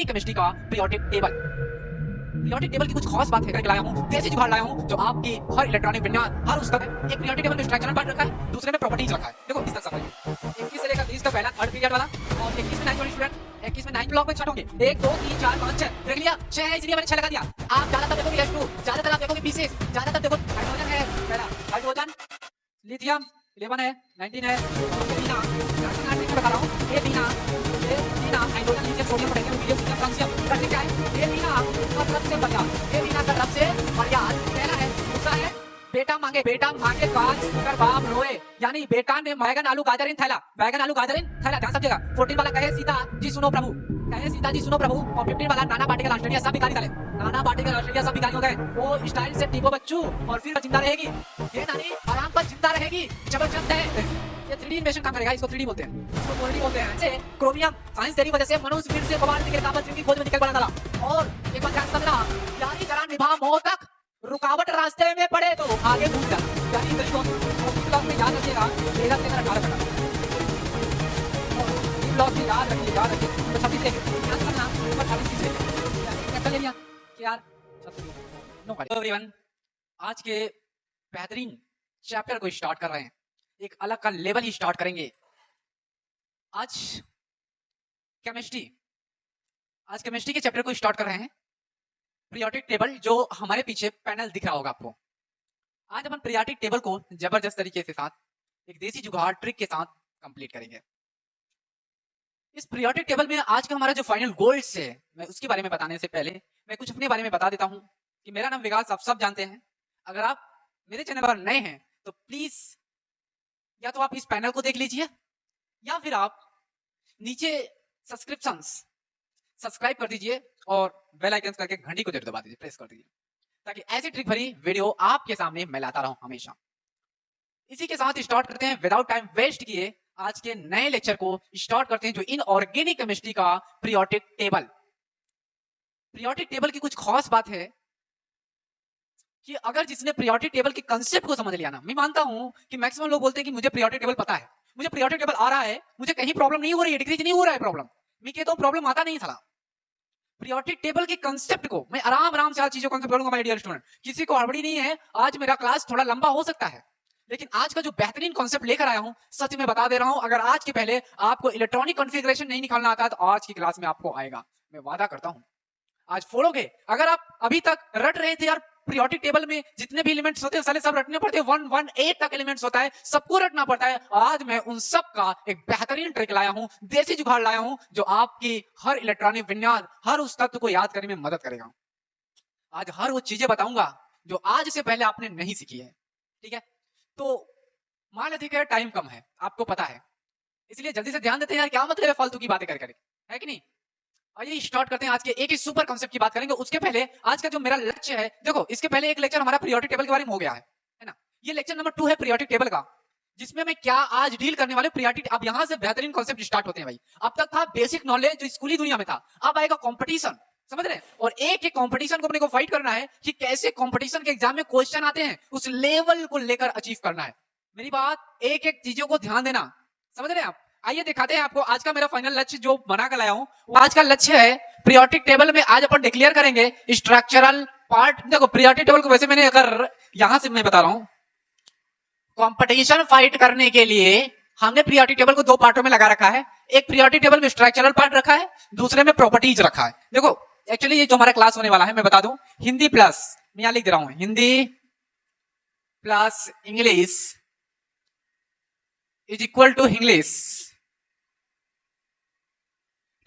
Organic chemistry का periodic table. Periodic table की कुछ खास बात है करके लाया हूँ, देसी जुगाड़ लाया हूँ जो आपकी हर इलेक्ट्रॉनिक विज्ञान हर उसका एक पीरियोडिक टेबल में स्ट्रक्चरल पार्ट रखा है, दूसरे में प्रॉपर्टीज रखा है। देखो इस तक समझिए 21 से लेकर 30 तक पहला थर्ड पीरियड वाला और 21 में 9 स्टूडेंट 21 में 9 ब्लॉक में छठ होंगे 1 2 3 4 5 6 देख लिया 6 है इसलिए मैंने 6 लगा दिया। आप ज्यादातर देखोगे H2, ज्यादातर आप देखोगे पीसीएस, ज्यादातर देखो हाइड्रोजन है पहला हाइड्रोजन, लिथियम 11 है 19 है बीना मैं बता रहा हूँ ये बीना hydrogen lithium sodium potassium video system calcium करने क्या है ये बीना का सबसे बढ़िया ये बीना का सबसे बढ़िया पहला है। दूसरा है बेटा मांगे काज कर बाप रोए, यानी बेटा ने बैगन आलू गाजर इन थैला ध्यान समझिएगा। 14 वाला कहे सीता जी सुनो प्रभु और 15 वाला नाना पार्टिकल ऑस्ट्रेलिया सब भिखारी डाले, नाना पार्टिकल ऑस्ट्रेलिया सब भिखारी हो गए। वो स्टाइल से टीपो बच्चू और फिर जिंदा रहेगी ये नानी आराम पर जिंदा रहेगी, जबरदस्त है। ये 3D एनिमेशन काम करेगा, इसको 3D बोलते हैं, इसको 4D बोलते हैं। ऐसे क्रोमियम साइंस तेरी वजह से मनुष्य फिर से कोबाल्ट निकल काबल की खोज में निकल बना डाला। और एक बात ध्यान समझना, यारी जरा निभा मौत तक रुकावट रास्ते में पड़े तो आगे कूद जा, यानी ब्लॉक में याद रखिएगा 13 से 18 तक ब्लॉक में याद रखिए तो 26 लेके याद करना और 28 लेके कैसे ले लिया कि यार 26 नो कर एवरीवन। आज के बेहतरीन चैप्टर को स्टार्ट कर रहे हैं, एक अलग का लेवल ही स्टार्ट करेंगे। आज केमिस्ट्री के चैप्टर को स्टार्ट कर रहे हैं, पीरियोडिक टेबल जो हमारे पीछे पैनल दिख रहा होगा आपको। आज अपन पीरियोडिक टेबल को जबरदस्त तरीके से साथ एक देसी जुगाड़ ट्रिक के साथ कंप्लीट करेंगे। इस पीरियोडिक टेबल में आज का हमारा जो फाइनल गोल्स है, मैं उसके बारे में बताने से पहले मैं कुछ अपने बारे में बता देता हूं कि मेरा नाम विकास, आप सब जानते हैं। अगर आप मेरे चैनल पर नए हैं तो प्लीज या तो आप इस पैनल को देख लीजिए या फिर आप नीचे सब्सक्राइब कर दीजिए और बेल आइकन करके घंटी को जरूर दबा दीजिए, प्रेस कर दीजिए, ताकि ऐसी ट्रिक भरी वीडियो आपके सामने मैं लाता रहूं हमेशा। इसी के साथ स्टार्ट करते हैं विदाउट टाइम वेस्ट किए आज के नए लेक्चर को स्टार्ट करते हैं, जो इनऑर्गेनिक केमिस्ट्री का पीरियोडिक टेबल की कुछ खास बात है कि अगर जिसने पीरियोडिक टेबल के कांसेप्ट को समझ लिया ना, मैं मानता हूं कि मैक्सिमम लोग बोलते हैं कि मुझे पीरियोडिक टेबल पता है, मुझे पीरियोडिक टेबल आ रहा है, मुझे कहीं प्रॉब्लम नहीं हो रही है, डिक्रीज नहीं हो रहा है प्रॉब्लम, मैं कहता हूं प्रॉब्लम आता नहीं था। पीरियोडिक टेबल के कांसेप्ट को मैं आराम से आज चीजों को बोलूंगा माय डियर स्टूडेंट, किसी को हड़बड़ी नहीं है। आज मेरा क्लास थोड़ा लंबा हो सकता है, लेकिन आज का जो बेहतरीन कॉन्सेप्ट लेकर आया हूं, सच में बता दे रहा हूं, अगर आज के पहले आपको इलेक्ट्रॉनिक कॉन्फ़िगरेशन नहीं निकालना आता तो आज की क्लास में आपको आएगा, मैं वादा करता हूं आज फोड़ोगे। अगर आप अभी तक रट रहे थे यार पीरियोडिक टेबल में जितने भी एलिमेंट्स होते हैं साले सब रटने पड़ते हैं, 118 तक एलिमेंट्स होता है, सबको रटना पड़ता है। आज मैं उन सब का एक बेहतरीन ट्रिक लाया हूं, देसी जुगाड़ लाया हूं जो आपकी हर इलेक्ट्रॉनिक विज्ञान हर उस तत्व को याद करने में मदद करेगा। आज हर वो चीजें बताऊंगा जो आज से पहले आपने नहीं सीखी है, ठीक है। तो मान लेते हैं टाइम कम है, आपको पता है, इसलिए जल्दी से ध्यान देते हैं यार, क्या मतलब है फालतू की बातें कर है कि नहीं। आइए स्टार्ट करते हैं, आज के एक ही सुपर कॉन्सेप्ट की बात करेंगे। उसके पहले आज का जो मेरा लक्ष्य है, देखो इसके पहले एक लेक्चर हमारा पीरियोडिक टेबल के बारे में हो गया है ना। ये लेक्चर नंबर 2 है पीरियोडिक टेबल का, जिसमें मैं क्या आज डील करने वाले पीरियोडिक। अब यहां से बेहतरीन कॉन्सेप्ट स्टार्ट होते हैं भाई। अब तक था बेसिक नॉलेज जो स्कूली दुनिया में था, अब आएगा कॉम्पिटिशन, समझ रहे हैं। और एक कॉम्पिटिशन को अपने को फाइट करना है कि कैसे कॉम्पिटिशन के एग्जाम में क्वेश्चन आते हैं, उस लेवल को लेकर अचीव करना है। मेरी बात एक चीजों को ध्यान देना, समझ रहे हैं आप। आइए दिखाते हैं आपको आज का मेरा फाइनल लक्ष्य जो बना कर लाया हूं। वो आज का लक्ष्य है पीरियोडिक टेबल में आज अपन डिक्लेयर करेंगे स्ट्रक्चरल पार्ट। देखो पीरियोडिक टेबल को वैसे मैंने अगर यहां से मैं बता रहा हूं, कंपटीशन फाइट करने के लिए हमने पीरियोडिक टेबल को 2 पार्टों में लगा रखा है। एक पीरियोडिक टेबल में स्ट्रक्चरल पार्ट रखा है, दूसरे में प्रॉपर्टीज रखा है। देखो एक्चुअली ये जो हमारा क्लास होने वाला है, मैं बता दूं, हिंदी प्लस, मैं यहां लिख दे रहा हूं, Hindi plus English is equal to English,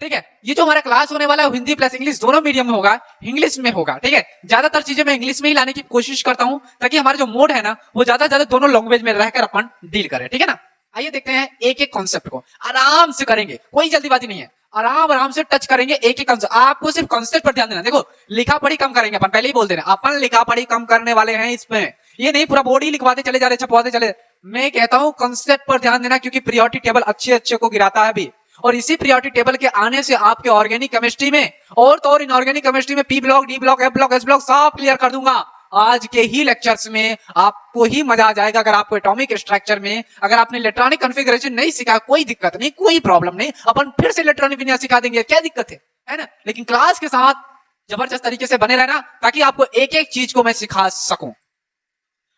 ठीक है। ये जो हमारा क्लास होने वाला है हिंदी प्लस इंग्लिश दोनों मीडियम में होगा, इंग्लिश में होगा, ठीक है। ज्यादातर चीजें मैं इंग्लिश में ही लाने की कोशिश करता हूं ताकि हमारा जो मोड है ना वो ज्यादा दोनों लैंग्वेज में रहकर अपन डील करें, ठीक है ना। आइए देखते हैं एक कॉन्सेप्ट को आराम से करेंगे, कोई जल्दीबाजी नहीं है, आराम से टच करेंगे एक कॉन्सेप्ट। आपको सिर्फ कॉन्सेप्ट पर ध्यान देना। देखो लिखा पढ़ी कम करेंगे अपन, पहले ही बोल दे रहे हैं अपन लिखा पढ़ी कम करने वाले हैं इसमें, ये नहीं पूरा बॉडी लिखवाते चले जा रहे, छपवाते चले। मैं कहता हूं कॉन्सेप्ट पर ध्यान देना, क्योंकि पीरियोडिक टेबल अच्छे को गिराता है अभी। और इसी पीरियोडिक टेबल के आने से आपके ऑर्गेनिक केमिस्ट्री में और तो और इनऑर्गेनिक केमिस्ट्री में P block, D block, F block, S block सब क्लियर कर दूंगा। आज के ही लेक्चर्स में आपको ही मजा आ जाएगा। अगर आपको एटॉमिक स्ट्रक्चर में अगर आपने इलेक्ट्रॉनिक कॉन्फ़िगरेशन नहीं सीखा, कोई दिक्कत नहीं, कोई प्रॉब्लम नहीं, अपन फिर से इलेक्ट्रॉनिक विन्यास सिखा देंगे, क्या दिक्कत है ना। लेकिन क्लास के साथ जबरदस्त तरीके से बने रहना ताकि आपको एक एक चीज को मैं सिखा सकूं।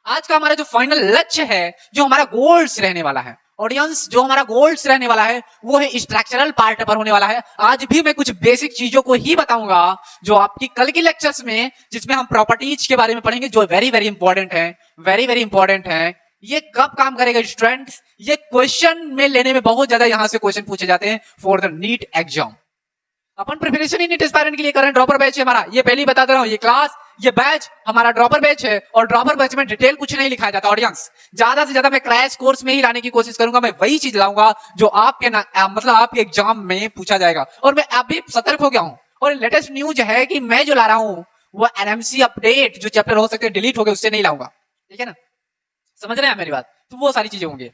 आज का हमारा जो फाइनल लक्ष्य है, जो हमारा गोल्स रहने वाला है ऑडियंस, जो हमारा गोल्स रहने वाला है वो है स्ट्रक्चरल पार्ट पर होने वाला है। आज भी मैं कुछ बेसिक चीजों को ही बताऊंगा जो आपकी कल के लेक्चर्स में, जिसमें हम प्रॉपर्टीज के बारे में पढ़ेंगे, जो वेरी वेरी इंपॉर्टेंट है, वेरी वेरी इंपॉर्टेंट है। ये कब काम करेगा स्टूडेंट्स? ये क्वेश्चन में लेने में बहुत ज्यादा यहां से क्वेश्चन पूछे जाते हैं फॉर द नीट एग्जाम। अपन प्रिपरेशन ही नीट एस्पायरेंट के लिए कर रहे हैं। ड्रॉपर बैच है हमारा, ये पहले ही बता दे रहा हूं, ये क्लास, ये बैच हमारा ड्रॉपर बैच है। और ड्रॉपर बैच में डिटेल कुछ नहीं लिखाया जाता ऑडियंस। ज्यादा से ज्यादा मैं क्रैश कोर्स में ही लाने की कोशिश करूंगा। मैं वही चीज लाऊंगा जो आपके मतलब आपके एग्जाम में पूछा जाएगा। और मैं अभी सतर्क हो गया हूं। और लेटेस्ट न्यूज है कि मैं जो ला रहा हूं वो एनएमसी अपडेट, जो चैप्टर हो सकते हैं डिलीट हो गए, उससे नहीं लाऊंगा। ठीक है ना, समझ रहे हैं मेरी बात? तो वो सारी चीजें होंगी।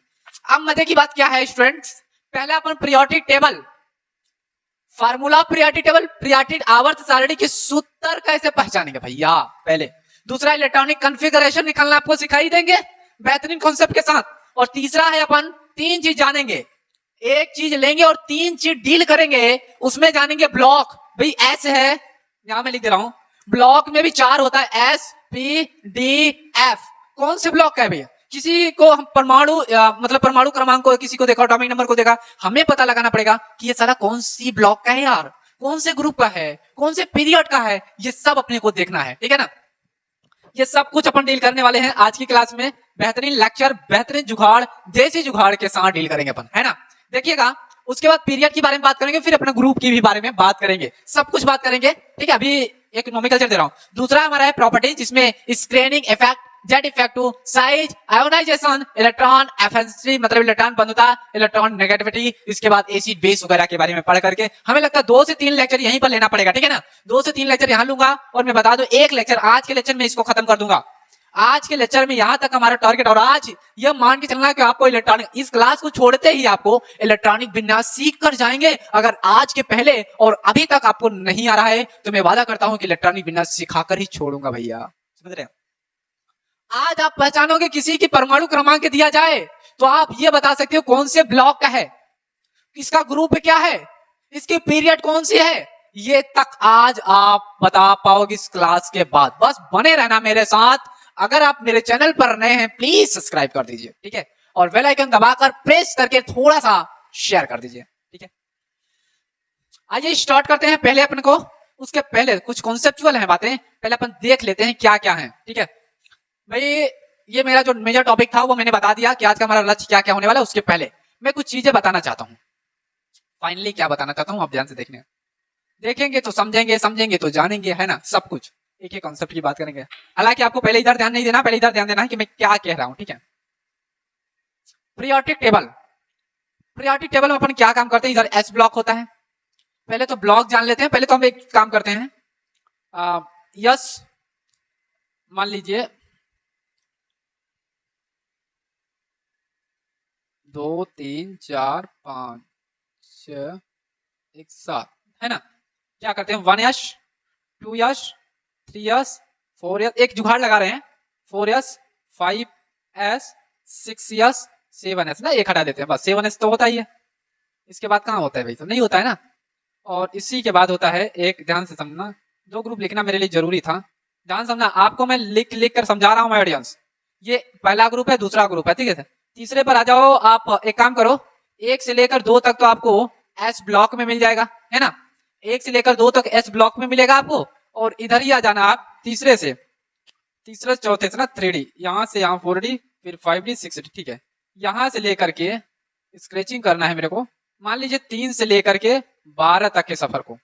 अब मजे की बात क्या है स्टूडेंट्स, पहले अपन periodic table, formula periodic table, periodic आवर्त सारणी के सूत्र कैसे पहचानेंगे भैया पहले। दूसरा इलेक्ट्रॉनिक कॉन्फ़िगरेशन निकालना आपको सिखाई देंगे बेहतरीन कॉन्सेप्ट के साथ। और तीसरा है अपन तीन चीज जानेंगे, एक चीज लेंगे और तीन चीज डील करेंगे। उसमें जानेंगे ब्लॉक, भाई एस है, यहां मैं लिख दे रहा हूं, ब्लॉक में भी चार होता है, एस पी डी एफ। कौन से ब्लॉक है भैया? किसी को हम परमाणु मतलब परमाणु क्रमांक को किसी को देखा, एटॉमिक नंबर को देखा, हमें पता लगाना पड़ेगा कि ये सारा कौन सी ब्लॉक का है यार, कौन से ग्रुप का है, कौन से पीरियड का है, ये सब अपने को देखना है। ठीक है ना, ये सब कुछ अपन डील करने वाले हैं आज की क्लास में। बेहतरीन लेक्चर, बेहतरीन जुगाड़, देसी जुगाड़ के साथ डील करेंगे अपन, है ना। देखिएगा, उसके बाद पीरियड के बारे में बात करेंगे, फिर अपने ग्रुप के भी बारे में बात करेंगे, सब कुछ बात करेंगे। ठीक है, अभी एक नोमेनक्लेचर दे रहा हूं। दूसरा हमारा है प्रॉपर्टी, जिसमें screening effect, jet effect, size, ionisation, electron affinity मतलब इलेक्ट्रॉन बंधुता, इलेक्ट्रॉन नेगेटिविटी, इसके बाद एसिड बेस वगैरह के बारे में पढ़ करके हमें लगता है 2 से 3 लेक्चर यहीं पर लेना पड़ेगा। ठीक है ना, 2 से 3 लेक्चर यहां लूंगा और मैं बता दूं एक लेक्चर आज के लेक्चर में इसको खत्म कर दूंगा। आज के लेक्चर में यहां तक हमारा टारगेट। और आज यह मान के चलना कि आपको इलेक्ट्रॉनिक, इस क्लास को छोड़ते ही आपको इलेक्ट्रॉनिक विन्यास सीख कर जाएंगे। अगर आज के पहले और अभी तक आपको नहीं आ रहा है तो मैं वादा करता हूं कि इलेक्ट्रॉनिक विन्यास सिखाकर ही छोड़ूंगा भैया, समझ रहे हैं। आज आप पहचानोगे, किसी की परमाणु क्रमांक दिया जाए तो आप ये बता सकते हो कौन से ब्लॉक का है, इसका ग्रुप क्या है, इसके पीरियड कौन सी है, ये तक आज आप बता पाओगे इस क्लास के बाद। बस बने रहना मेरे साथ। अगर आप मेरे चैनल पर नए हैं प्लीज सब्सक्राइब कर दीजिए, ठीक है, और बेल आइकन दबाकर प्रेस करके थोड़ा सा शेयर कर दीजिए, ठीक है। आइए स्टार्ट करते हैं। पहले अपन को, उसके पहले कुछ कॉन्सेप्चुअल है बातें, पहले अपन देख लेते हैं क्या क्या है। ठीक है भाई, ये मेरा जो मेजर टॉपिक था वो मैंने बता दिया कि आज का हमारा लक्ष्य क्या क्या होने वाला है। उसके पहले मैं कुछ चीजें बताना चाहता हूं। फाइनली क्या बताना चाहता हूं आप ध्यान से देखने, देखेंगे तो समझेंगे, समझेंगे तो जानेंगे, है ना। सब कुछ एक एक कॉन्सेप्ट की बात करेंगे। हालांकि आपको पहले इधर ध्यान नहीं देना, पहले इधर ध्यान देना है कि मैं क्या कह रहा हूं। ठीक है, पीरियोडिक टेबल, पीरियोडिक टेबल में अपन क्या काम करते हैं, इधर एस ब्लॉक होता है। पहले तो ब्लॉक जान लेते हैं। पहले तो हम एक काम करते हैं, यस मान लीजिए 2 3 4 5 6 1 7, है ना। क्या करते हैं, 1 यश, 2 यश, 3 यश, 4 यश, एक जुगाड़ लगा रहे हैं, 4 यश, 5 एस, 6 यश, 7 एस ना, एक हटा देते हैं बस। 7 एस तो होता ही है, इसके बाद कहाँ होता है भाई, तो नहीं होता है ना। और इसी के बाद होता है एक, ध्यान से समझना, दो ग्रुप लिखना मेरे लिए जरूरी था, ध्यान समझना। आपको मैं लिख लिख कर समझा रहा हूं ऑडियंस। ये पहला ग्रुप है, दूसरा ग्रुप है, ठीक है। तीसरे पर आ जाओ आप। एक काम करो, 1 से लेकर 2 तक तो आपको एस ब्लॉक में मिल जाएगा, है ना। 1 से लेकर 2 तक एस ब्लॉक में मिलेगा आपको। और इधर ही आ जाना आप तीसरे से, तीसरे चौथे से ना 3D, यहां से यहाँ 4D, फिर 5D, 6D, ठीक है। यहां से लेकर के स्क्रेचिंग करना है मेरे को। मान लीजिए 3 से लेकर के 12 तक के सफर को,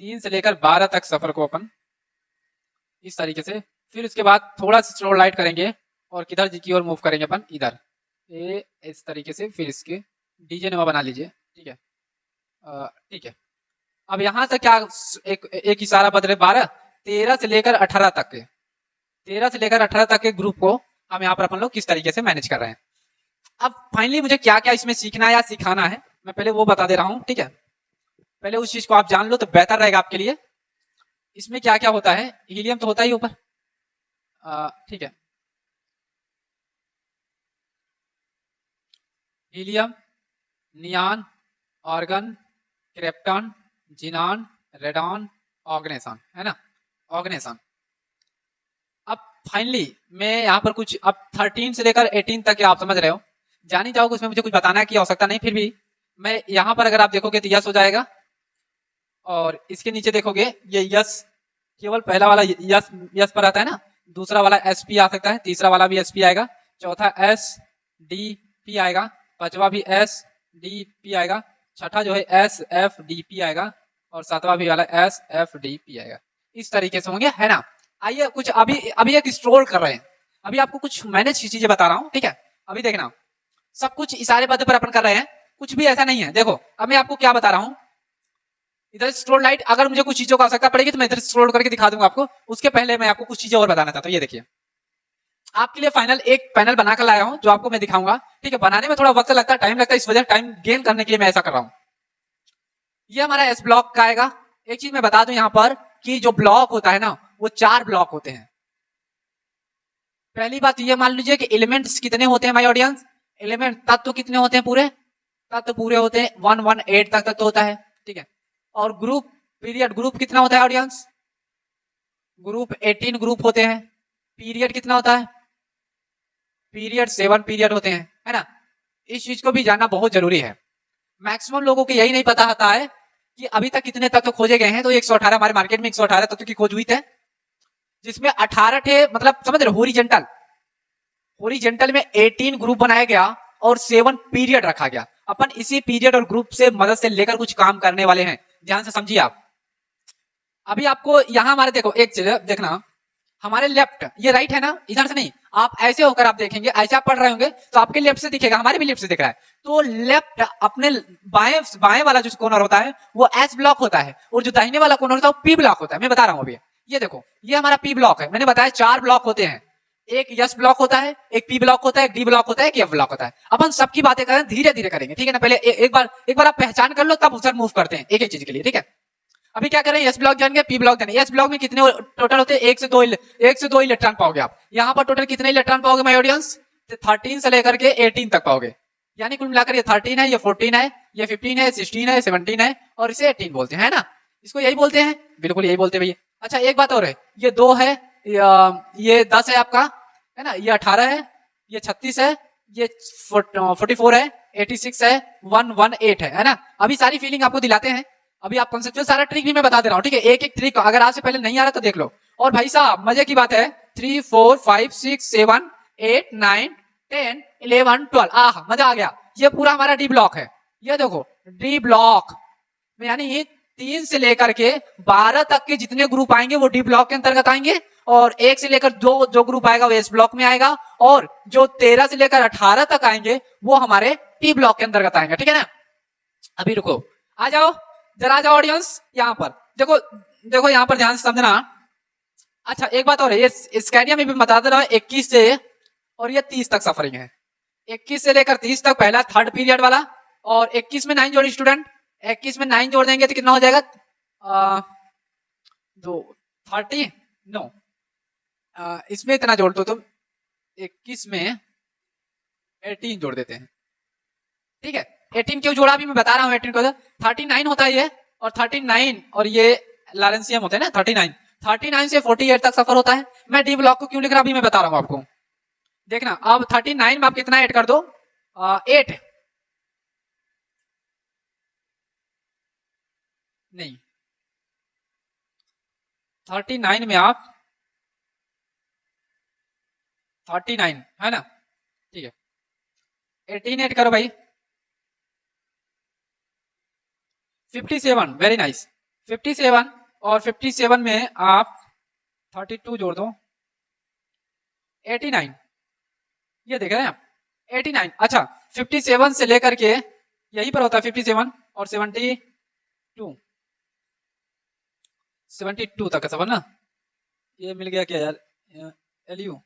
3 से लेकर 12 तक सफर को अपन इस तरीके से, फिर उसके बाद थोड़ा सा स्लो लाइट करेंगे और किधर की ओर मूव करेंगे अपन, इधर इस तरीके से, फिर इसके डीजे नुमा बना लीजिए, ठीक है। ठीक है, अब यहां से क्या एक इशारा बदले 12, 13 से लेकर 18 तक के, 13 से लेकर 18 तक के ग्रुप को हम यहाँ पर अपन लोग किस तरीके से मैनेज कर रहे हैं। अब फाइनली मुझे क्या क्या इसमें सीखना है या सिखाना है, मैं पहले वो बता दे रहा हूं, ठीक है। पहले उस चीज को आप जान लो तो बेहतर रहेगा आपके लिए। इसमें क्या क्या होता है, हीलियम तो होता ही ऊपर, ठीक है, हीलियम, नियान, ऑर्गन, क्रिप्टॉन, जिनान, रेडॉन, ऑर्गेनेसन, है ना, ऑर्गेनेसन। अब फाइनली मैं यहाँ पर कुछ अब 13 से लेकर 18 तक आप समझ रहे हो, जान ही जाओगे, उसमें मुझे कुछ बताना की आवश्यकता नहीं, फिर भी मैं यहाँ पर अगर आप देखोगे तो यस हो जाएगा, और इसके नीचे देखोगे ये यस, केवल पहला वाला यस यस पर आता है ना, दूसरा वाला एस पी आ सकता है, तीसरा वाला भी एस पी आएगा, चौथा एस डी पी आएगा, पांचवा भी एस डी पी आएगा, छठा जो है एस एफ डी पी आएगा, और सातवां भी वाला एस एफ डी पी आएगा। इस तरीके से होंगे, है ना। आइए कुछ अभी अभी एक स्ट्रोल कर रहे हैं, अभी आपको कुछ मैनेज की चीजें बता रहा हूँ, ठीक है। अभी देखना, सब कुछ इशारे बद्ध पर अपन कर रहे हैं, कुछ भी ऐसा नहीं है। देखो अब मैं आपको क्या बता रहा हूँ, इधर स्क्रोल लाइट, अगर मुझे कुछ चीजों की आवश्यकता पड़ेगी तो मैं इधर स्क्रोल करके दिखा दूंगा आपको। उसके पहले मैं आपको कुछ चीजें और बताना चाहता हूँ। ये देखिए, आपके लिए फाइनल एक पैनल बनाकर लाया हूं जो आपको मैं दिखाऊंगा, ठीक है। बनाने में थोड़ा वक्त लगता है, टाइम लगता है, इस वजह टाइम गेन करने के लिए मैं ऐसा कर रहा हूं। ये हमारा एस ब्लॉक का आएगा। एक चीज मैं बता दूं यहाँ पर कि जो ब्लॉक होता है ना, वो 4 ब्लॉक होते हैं। पहली बात ये मान लीजिए कि एलिमेंट्स कितने होते हैं माय ऑडियंस, एलिमेंट तत्व कितने होते हैं, पूरे तत्व पूरे होते हैं 118 तक तत्व होता है, ठीक है। और ग्रुप पीरियड, ग्रुप कितना होता है ऑडियंस, ग्रुप 18 ग्रुप होते हैं। पीरियड कितना होता है, पीरियड 7 पीरियड होते हैं, है ना। इस चीज को भी जानना बहुत जरूरी है। मैक्सिमम लोगों को यही नहीं पता होता है कि अभी तक कितने तत्व खोजे गए हैं। तो 118 हमारे मार्केट में 118 तत्व की खोज हुई थे, जिसमें 18 थे, मतलब समझ रहे, होरिजेंटल, होरिजेंटल में 18 ग्रुप बनाया गया और 7 पीरियड रखा गया। अपन इसी पीरियड और ग्रुप से मदद से लेकर कुछ काम करने वाले हैं, ध्यान से समझिए आप। अभी आपको यहां हमारे देखो, एक चीज देखना, हमारे लेफ्ट ये राइट है ना, इधर से नहीं, आप ऐसे होकर आप देखेंगे, ऐसे आप पढ़ रहे होंगे तो आपके लेफ्ट से दिखेगा, हमारे भी लेफ्ट से दिख रहा है। तो लेफ्ट अपने बाएं बाएं वाला जो कॉर्नर होता है वो एस ब्लॉक होता है, और जो दाहिने वाला कॉर्नर होता है वो पी ब्लॉक होता है। मैं बता रहा हूं अभी, ये देखो, ये हमारा पी ब्लॉक है। मैंने बताया 4 ब्लॉक होते हैं, एक यस ब्लॉक होता है, एक पी ब्लॉक होता है, एक डी ब्लॉक होता है, एक एफ ब्लॉक होता है। अपन सबकी बातें करें, धीरे धीरे करेंगे, ठीक है ना। पहले एक बार आप पहचान कर लो, तब उधर मूव करते हैं एक एक चीज के लिए, ठीक है। अभी क्या करें, एस ब्लॉक जान गए, पी ब्लॉक जाने। एस ब्लॉक में कितने टोटल होते हैं, 1 से 2 इलेक्ट्रॉन पाओगे आप। यहाँ पर टोटल कितने इलेक्ट्रॉन पाओगे माय ऑडियंस, 13 से लेकर के 18 तक पाओगे। यानी कुल मिलाकर ये 13 है, ये 14 है, ये 15 है, 16 है, 17 है, और इसे 18 बोलते हैं, है ना। इसको यही बोलते हैं, बिल्कुल यही बोलते हैं भैया। अच्छा एक बात और है, ये 2 है, ये 10 है आपका, है ना, ये 18 है, ये 36 है, ये 44 है, 86 है, 118 है ना। अभी सारी फीलिंग आपको दिलाते हैं। अभी आप कंसेप्चुअल सारा ट्रिक भी मैं बता दे रहा हूँ, ठीक है। एक एक ट्रिक अगर आज से पहले नहीं आ रहा तो देख लो। और भाई साहब मजे की बात है, 3 4 5 6 7 8 9 10 11 12, आह मजा आ गया। ये पूरा हमारा डी ब्लॉक है, ये देखो डी ब्लॉक में, यानी 3 से लेकर के 12 तक के जितने ग्रुप आएंगे वो डी ब्लॉक के अंतर्गत आएंगे, और 1 से लेकर 2 जो ग्रुप आएगा वो एस ब्लॉक में आएगा, और जो 13 से लेकर 18 तक आएंगे वो हमारे टी ब्लॉक के अंतर्गत आएंगे, ठीक है ना। अभी रुको, आ जाओ जरा, आ जाओ ऑडियंस, यहाँ पर देखो, देखो यहाँ पर ध्यान से समझना। अच्छा एक बात और है, ये स्कैनिया में भी बता दे रहा हूँ, 21 से और ये 30 तक सफरिंग है। 21 से लेकर 30 तक पहला 3rd पीरियड वाला, और 21 में 9 जोड़ी स्टूडेंट, 21 में 9 जोड़ देंगे तो कितना हो जाएगा, 30 नो, इसमें इतना जोड़ दो तुम, 21 में 18 जोड़ देते हैं, ठीक है। 18 क्यों जोड़ा अभी मैं बता रहा हूँ। 18 को 39 होता है ये, और 39 और ये लारेंसियम होता है ना, 39 से 48 तक सफर होता है। मैं डी ब्लॉक को क्यों लिख रहा अभी मैं बता रहा हूँ आपको, देखना। अब 39 में आप कितना ऐड कर दो, 8 नहीं, 39 में आप 39 है ना, ठीक है। 18 ऐड करो भाई, 57, वेरी नाइस। 57 और 57 में आप 32 जोड़ दो, 89, ये देख रहे हैं आप, 89। अच्छा 57 से लेकर के यहीं पर होता है 57 और 72 तक का सफर ना। ये मिल गया क्या यार, एलयू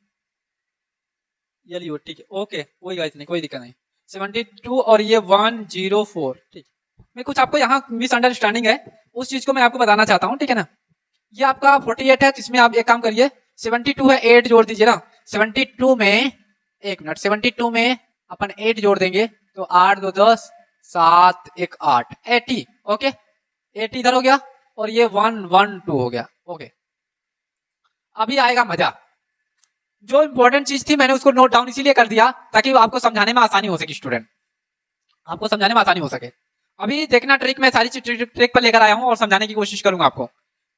ठीक है, ओके कोई बात नहीं, कोई दिक्कत नहीं। 72 और ये 104, ठीक। मैं कुछ आपको यहाँ मिसअंडरस्टैंडिंग है, उस चीज को मैं आपको बताना चाहता हूँ, ठीक है ना। ये आपका 48 है, तो इसमें आप एक काम करिए, 72 है, 8 जोड़ दीजिए ना। 72 में, एक मिनट, 72 में अपन 8 जोड़ देंगे तो 8 2 10, 7 1 8, 80। ओके, 80 इधर हो गया और ये 1 1 2 हो गया। ओके, अभी आएगा मजा। जो इंपॉर्टेंट चीज थी मैंने उसको नोट डाउन इसीलिए कर दिया ताकि आपको समझाने में आसानी हो सके, स्टूडेंट आपको समझाने में आसानी हो सके। अभी देखना ट्रिक, मैं सारी ट्रिक पर लेकर आया हूं और समझाने की कोशिश करूंगा आपको।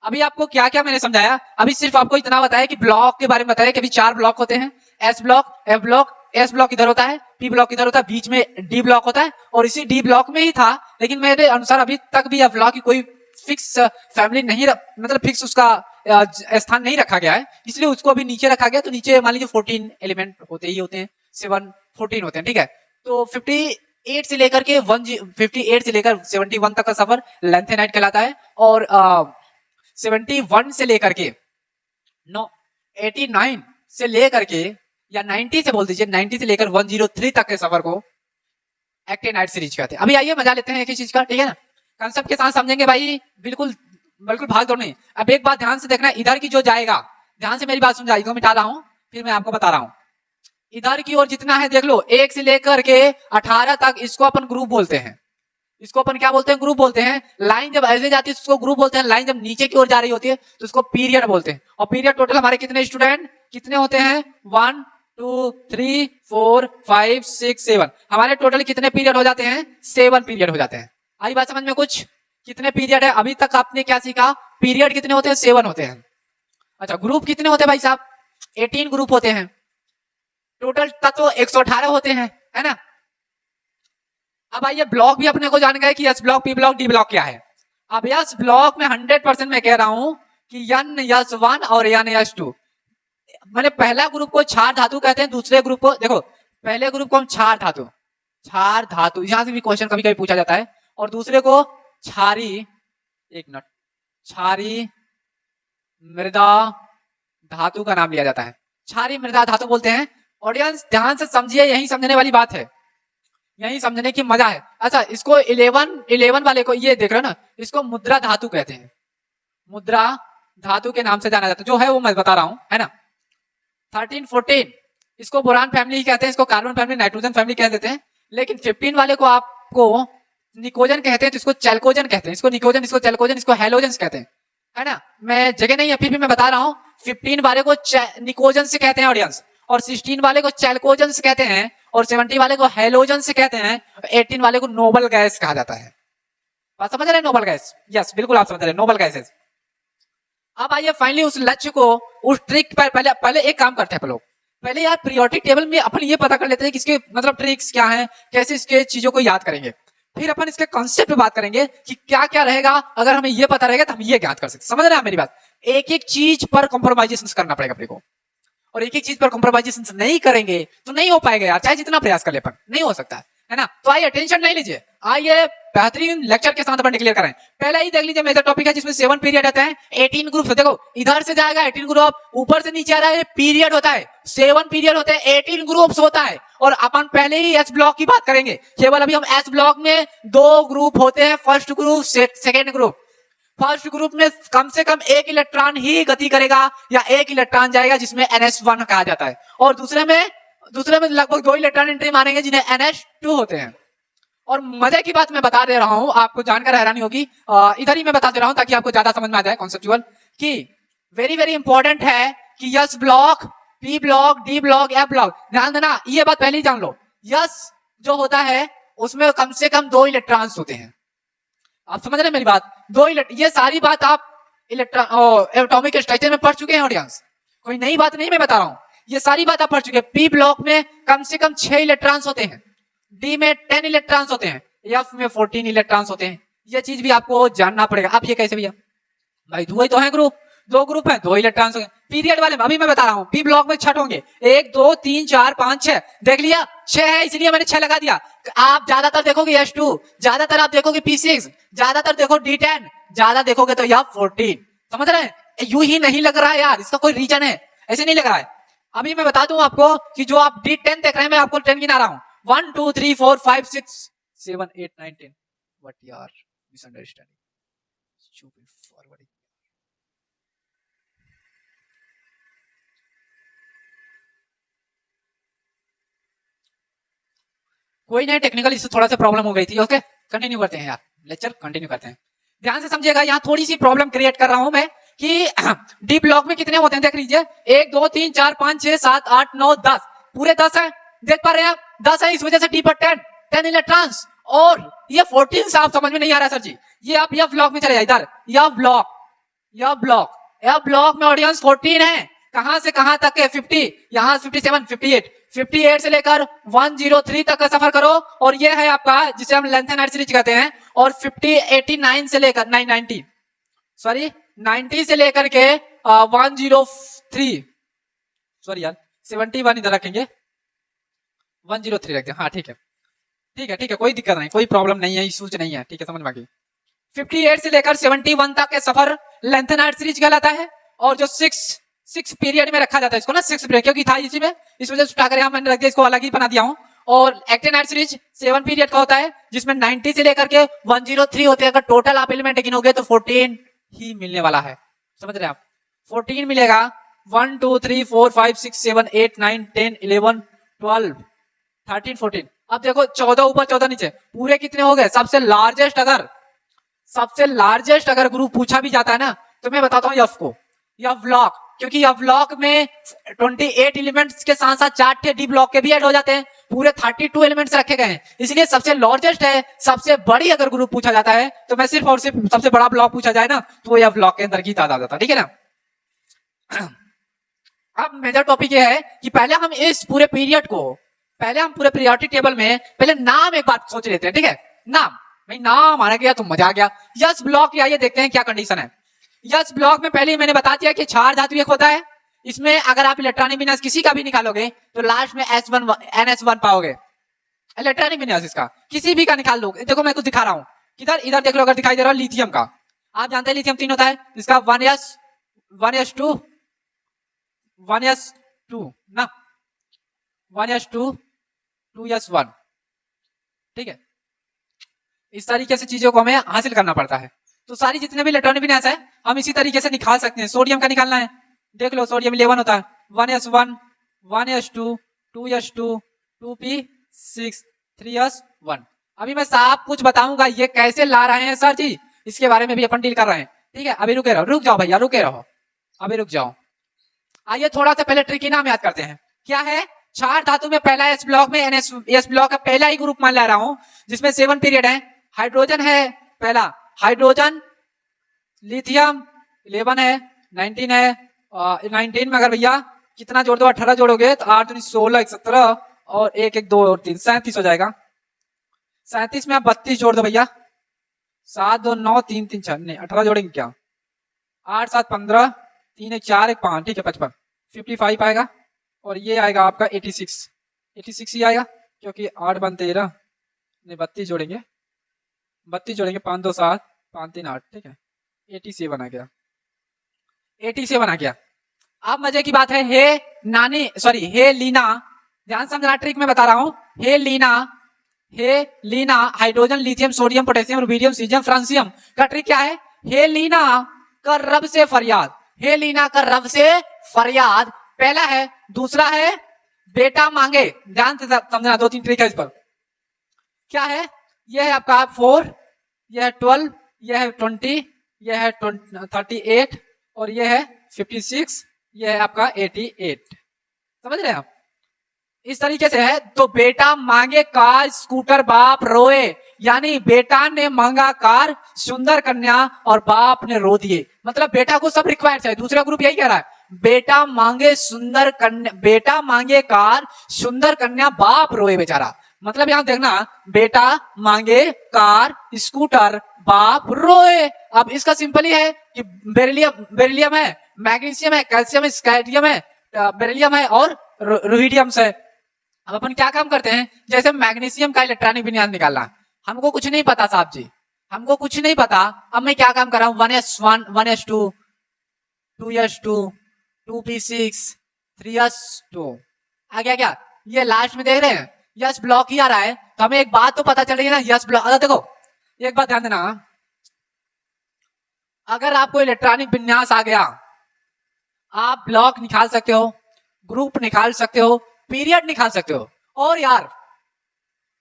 अभी आपको क्या क्या मैंने समझाया, अभी सिर्फ आपको इतना बताया कि ब्लॉक के बारे में बताया कि अभी 4 ब्लॉक होते हैं, S block, F block, S block इधर होता है, पी ब्लॉक इधर होता है, बीच में डी ब्लॉक होता है और इसी डी ब्लॉक में ही था। लेकिन मेरे अनुसार अभी तक भी एफ ब्लॉक की कोई फिक्स फैमिली नहीं मतलब फिक्स उसका स्थान नहीं रखा गया है, इसलिए उसको अभी नीचे रखा गया। तो नीचे मान लीजिए 14 एलिमेंट होते ही होते हैं, 7 14 होते हैं, ठीक है। तो 58 से लेकर के 58 से लेकर 71 तक का सफर लेंथेनाइट कहलाता है और 71 से लेकर के 89 से लेकर के या 90 से बोल दीजिए, 90 से लेकर 103 तक के सफर को एक्टिनाइट सीरीज कहते हैं। अभी आइए मजा लेते हैं एक ही चीज का, ठीक है ना, कंसेप्ट के साथ समझेंगे भाई, बिल्कुल बिल्कुल भाग दौड़ नहीं। अब एक बात ध्यान से देखना, इधर की जो जाएगा, ध्यान से मेरी बात समझा, इसको मिटा रहा हूं फिर मैं आपको बता रहा हूं। इधर की ओर जितना है देख लो, 1 से लेकर के 18 तक, इसको अपन ग्रुप बोलते हैं। इसको अपन क्या बोलते हैं? ग्रुप बोलते हैं। लाइन जब ऐसे जाती है उसको ग्रुप बोलते हैं, लाइन जब नीचे की ओर जा रही होती है तो उसको पीरियड बोलते हैं। और पीरियड टोटल हमारे कितने स्टूडेंट कितने होते हैं? 1 2 3 4 5 6 7, हमारे टोटल कितने पीरियड हो जाते हैं? 7 पीरियड हो जाते हैं। आई बात समझ में कुछ? कितने पीरियड है? अभी तक आपने क्या सीखा? पीरियड कितने होते हैं? 7 होते हैं। अच्छा, ग्रुप कितने होते हैं भाई साहब? 18 ग्रुप होते हैं। टोटल तत्व 118 होते हैं, है ना। अब आइए ब्लॉक भी अपने को जान गए कि S block, P block, D block क्या है। अब यस ब्लॉक में 100% मैं कह रहा हूं कि यन यस 1 और यन यस 2। मैंने पहला ग्रुप को क्षार धातु कहते हैं, दूसरे ग्रुप को देखो, पहले ग्रुप को हम क्षार धातु, क्षार धातु, यहां से भी क्वेश्चन कभी कभी पूछा जाता है, और दूसरे को क्षारी, एक मिनट, क्षारी मृदा धातु का नाम लिया जाता है, क्षारी मृदा धातु बोलते हैं। ऑडियंस ध्यान से समझिए, यही समझने वाली बात है, यही समझने की मजा है। अच्छा, इसको 11 वाले को ये देख रहे हो ना, इसको मुद्रा धातु कहते हैं, मुद्रा धातु के नाम से जाना जाता है, जो है वो मैं बता रहा हूं, है ना। 13 14 इसको बोरान फैमिली कहते हैं, इसको कार्बन फैमिली, नाइट्रोजन फैमिली कह देते हैं। लेकिन 15 वाले को आपको निकोजन कहते हैं, तो इसको चैल्कोजन कहते हैं, इसको निकोजन, इसको चैल्कोजन, इसको हेलोजन कहते हैं, है ना। मैं जगह नहीं है फिर भी मैं बता रहा हूं, 15 वाले को निकोजन से कहते हैं ऑडियंस, और 16 वाले को चैल्कोजन से कहते हैं, और 70 वाले को हेलोजन से कहते हैं, 18 वाले को नोबल गैस कहा जाता है। बात समझ रहे? नोबल गैस, यस बिल्कुल आप समझ रहे, नोबल गैसेस। अब आइए फाइनली उस लक्ष्य को, उस ट्रिक पर पहले एक काम करते हैं लोग, पहले यार पीरियोडिक टेबल में अपन ये पता कर लेते हैं कि इसके मतलब ट्रिक्स क्या हैं, कैसे इसके चीजों को याद करेंगे, फिर अपन इसके कॉन्सेप्ट पे बात करेंगे कि क्या क्या रहेगा। अगर हमें ये पता रहेगा तो हम ये ज्ञात कर सकते, समझ रहे हैं मेरी बात। एक एक चीज पर कॉम्प्रोमाइजेशन करना पड़ेगा अपने को, और एक एक चीज पर कॉम्प्रोमाइजेशन नहीं करेंगे तो नहीं हो पाएगा यार, चाहे जितना प्रयास कर ले पर नहीं हो सकता है ना। तो आइए टेंशन नहीं लीजिए, आइए बेहतरीन लेक्चर के साथ अपन क्लियर करें। पहले ही देख लीजिए मेजर टॉपिक है जिसमें 7 पीरियड रहते हैं, 18 ग्रुप। देखो इधर से जाएगा 18 ग्रुप, ऊपर से नीचे आ रहा है पीरियड होता है, 7 पीरियड होते हैं, 18 ग्रुप्स होता है। और अपन पहले ही एस ब्लॉक की बात करेंगे, केवल अभी हम एस ब्लॉक में 2 ग्रुप होते हैं, first group, second group. First group में कम से कम 1 इलेक्ट्रॉन ही गति करेगा या 1 इलेक्ट्रॉन जाएगा, जिसमें NH1 कहा जाता है, और दूसरे में लगभग 2 इलेक्ट्रॉन एंट्री मारेंगे जिन्हें NH2 होते हैं। और मजे की बात मैं बता दे रहा हूं, आपको जानकर हैरानी होगी, इधर ही मैं बता दे रहा हूं ताकि आपको ज्यादा समझ में आ जाए कॉन्सेप्चुअल, कि वेरी वेरी इंपॉर्टेंट है कि yes block, P block, D block, F block, ध्यान देना, ये बात पहले ही जान लो। यस जो होता है उसमें कम से कम 2 इलेक्ट्रॉन्स होते हैं, आप समझ रहे हैं मेरी बात? 2 ये सारी बात आप इलेक्ट्रॉन एटॉमिक स्ट्रक्चर में पढ़ चुके हैं ऑडियंस, कोई नई बात नहीं मैं बता रहा हूं, ये सारी बात आप पढ़ चुके हैं। पी ब्लॉक में कम से कम 6 इलेक्ट्रॉन्स होते हैं, डी में 10 इलेक्ट्रॉन्स होते हैं, एफ में 14 इलेक्ट्रॉन्स होते हैं। ये चीज भी आपको जानना पड़ेगा। आप ये कैसे भैया? भाई दो ही तो है ग्रुप, 2 ग्रुप है, 2 इलेक्ट्रॉन्स होंगे। पीरियड वाले में अभी मैं बता रहा हूं, पी ब्लॉक में 6 होंगे, 1 2 3 4 5 6, देख लिया 6 है इसलिए मैंने 6 लगा दिया। आप ज्यादातर देखोगे S2, ज्यादातर आप देखोगे P6, ज्यादातर देखो D10, ज्यादा देखोगे तो यह 14। समझ रहे हैं? यूं ही नहीं लग रहा है यार, इसका कोई रीजन है, ऐसे नहीं लग रहा है। अभी मैं बता दूं आपको कि जो आप D10 देख रहे हैं, मैं आपको 10 गिना रहा हूं, 1 2 3 4 5 6 7 8 9 10। व्हाट यार, मिसअंडरस्टैंडिंग, स्टूपिड फॉरवर्डिंग। कोई नहीं, टेक्निकल इशू थोड़ा सा प्रॉब्लम हो गई थी। ओके कंटिन्यू करते हैं यार, लेक्चर कंटिन्यू करते हैं। ध्यान से समझिएगा, यहाँ थोड़ी सी प्रॉब्लम क्रिएट कर रहा हूं मैं कि डी ब्लॉक में कितने होते हैं देख लीजिए, 1 2 3 4 5 6 7 8 9 10, पूरे 10 है, देख पा रहे हैं आप, 10 है, इस वजह से डी पर 10 इलेक्ट्रॉन्स। और ये 14 साफ समझ में नहीं आ रहा सर जी, ये आप यह ब्लॉक में चले जाए, इधर यह ब्लॉक में ऑडियंस 14 है, कहां से कहां तक है 50, यहां 57 58 से लेकर 103 तक का सफर करो, और ये है आपका जिसे हम लेंथ एंड सीरीज कहते हैं, और 89 से लेकर 90 से लेकर के 103, सॉरी यार 71 इधर रखेंगे, 103 रखते हैं, हाँ ठीक है कोई दिक्कत नहीं, कोई प्रॉब्लम नहीं है, इशूज नहीं है, ठीक है समझ में आ गई। 58 से लेकर 71 तक के सफर लेंथ एंड सीरीज कहलाता है, और जो 6 पीरियड में रखा जाता है इसको ना, 6 पीरियड क्योंकि था इसी में, इस वजह से उठाकर यहाँ मैंने रख दिया, इसको अलग ही बना दिया हूँ। और एक्टेन एंड सीरीज 7 पीरियड का होता है, जिसमें 90 से लेकर के 103 होते हैं। अगर टोटल आप एलिमेंट गिनोगे तो 14 ही मिलने वाला है, समझ रहे हैं आप, 14 मिलेगा। 1 2 3 4 5 6 7 8 9 10 11 12 13 14, अब देखो 14 ऊपर 14 नीचे, पूरे कितने हो गए। सबसे लार्जेस्ट अगर ग्रुप पूछा भी जाता है ना, तो मैं बताता हूँ यफ को, यह ब्लॉक, क्योंकि यह ब्लॉक में 28 एलिमेंट्स के साथ साथ 4 डी ब्लॉक के भी ऐड हो जाते हैं, पूरे 32 एलिमेंट्स रखे गए हैं, इसलिए सबसे लार्जेस्ट है। सबसे बड़ी अगर ग्रुप पूछा जाता है तो मैं सिर्फ और सिर्फ सबसे बड़ा ब्लॉक पूछा जाए ना, तो यह ब्लॉक के अंदर की तादाद आता है, ठीक है ना। अब मेजर टॉपिक ये है कि पहले हम इस पूरे पीरियड को, पहले हम पूरे पीरियोडिक टेबल में पहले नाम एक बार सोच लेते हैं, ठीक है। नाम, भाई नाम आने गया तो मजा आ गया। यस ब्लॉक की आइए देखते हैं क्या कंडीशन है। यस ब्लॉक में पहले मैंने बता दिया कि 4 धातु एक होता है, इसमें अगर आप इलेक्ट्रॉनिक विन्यास किसी का भी निकालोगे तो लास्ट में NS1 पाओगे। इलेक्ट्रॉनिक विन्यास इसका किसी भी का निकाल लो, देखो मैं कुछ दिखा रहा हूं, किधर इधर देख लो, अगर दिखाई दे रहा है लिथियम का, आप जानते हैं लिथियम 3 होता है, इसका 1s2 ना, 1s2 2s1, ठीक है। इस तरीके से चीजों को हमें हासिल करना पड़ता है। तो सारी जितने भी इलेक्ट्रॉनिक विन्यास है हम इसी तरीके से निकाल सकते हैं। सोडियम का निकालना है, देख लो सोडियम 11 होता है, 1s1 1s2 2s2 2p6 3s1। अभी मैं साफ कुछ बताऊंगा ये कैसे ला रहे हैं सर जी, इसके बारे में भी अपन डील कर रहे हैं, ठीक है। अभी रुक जाओ भैया, अभी रुक जाओ। आइए थोड़ा सा पहले ट्रिकी नाम याद करते हैं। क्या है, 4 धातु में पहला एस ब्लॉक में एस ब्लॉक का पहला ही ग्रुप मान ले रहा हूं, जिसमें 7 पीरियड है। हाइड्रोजन है पहला, हाइड्रोजन, लिथियम 11 है, 19 है, 19 में अगर भैया कितना जोड़ दो, 18 जोड़ोगे तो 8 16 17 और 1 1 2 और 3 37 हो जाएगा। 37 में आप 32 जोड़ दो भैया, 7 2 9 3 3 6, नहीं 18 जोड़ेंगे क्या, 8 7 15 3 1 4 1 5, ठीक है 55 55 आएगा। और ये आएगा आपका 86 ही आएगा, क्योंकि 8 1 13 नहीं 32 जोड़ेंगे 5 2 7 5 3 8, ठीक है 87 आ गया, 87 आ गया। अब मजे की बात है, हे लीना, ध्यान समझना ट्रिक में बता रहा हूं। हे लीना hydrogen lithium sodium potassium rubidium caesium francium का ट्रिक क्या है, हे लीना कर रब से फरियाद, हे लीना कर रब से फरियाद पहला है। दूसरा है बेटा मांगे, ध्यान से समझना, 2-3 ट्रिक है इस पर। क्या है, यह है आपका 4, यह है 12, यह है 20, यह है 38 और यह है 56, यह है आपका 88, समझ रहे हैं आप। इस तरीके से है। तो बेटा मांगे कार स्कूटर बाप रोए, यानी बेटा ने मांगा कार सुंदर कन्या और बाप ने रो दिए, मतलब बेटा को सब रिक्वायर्ड है। दूसरा ग्रुप यही कह रहा है, बेटा मांगे कार सुंदर कन्या बाप रोए बेचारा, मतलब यहां देखना, बेटा मांगे कार स्कूटर बाप रोए। अब इसका सिंपल ही है कि बेरिलियम है, मैग्नीशियम है, कैल्शियम है, स्कैंडियम है, बेरिलियम है और रुबिडियम है। अब अपन क्या काम करते हैं, जैसे मैग्नीशियम का इलेक्ट्रॉनिक विन्यास निकालना, हमको कुछ नहीं पता साहब जी, हमको कुछ नहीं पता। अब मैं क्या काम कर रहा हूं, 1s1 1s2 2s2 2p6 3s2 आ गया क्या। ये लास्ट में देख रहे हैं यस ब्लॉक ही आ रहा है, तो हमें एक बात तो पता चल रही है ना, यस ब्लॉक। देखो एक बात ध्यान देना, अगर आपको इलेक्ट्रॉनिक विन्यास आ गया, आप ब्लॉक निकाल सकते हो, ग्रुप निकाल सकते हो, पीरियड निकाल सकते हो। और यार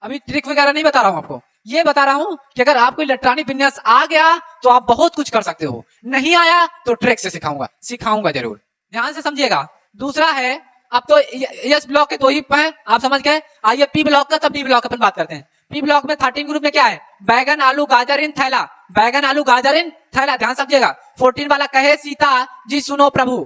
अभी ट्रिक वगैरह नहीं बता रहा हूं आपको, ये बता रहा हूं कि अगर आपको इलेक्ट्रॉनिक विन्यास आ गया तो आप बहुत कुछ कर सकते हो, नहीं आया तो ट्रिक से सिखाऊंगा जरूर, ध्यान से समझिएगा। दूसरा है, अब तो एस ब्लॉक के दो ही हैं, आप समझ गए। आइए पी ब्लॉक का, तब डी ब्लॉक अपन बात करते हैं। पी ब्लॉक में 13 ग्रुप में क्या है, बैगन आलू गाजर इन थैला, बैगन आलू गाजर इन थैला, ध्यान समझिएगा। 14 वाला कहे सीता जी सुनो प्रभु,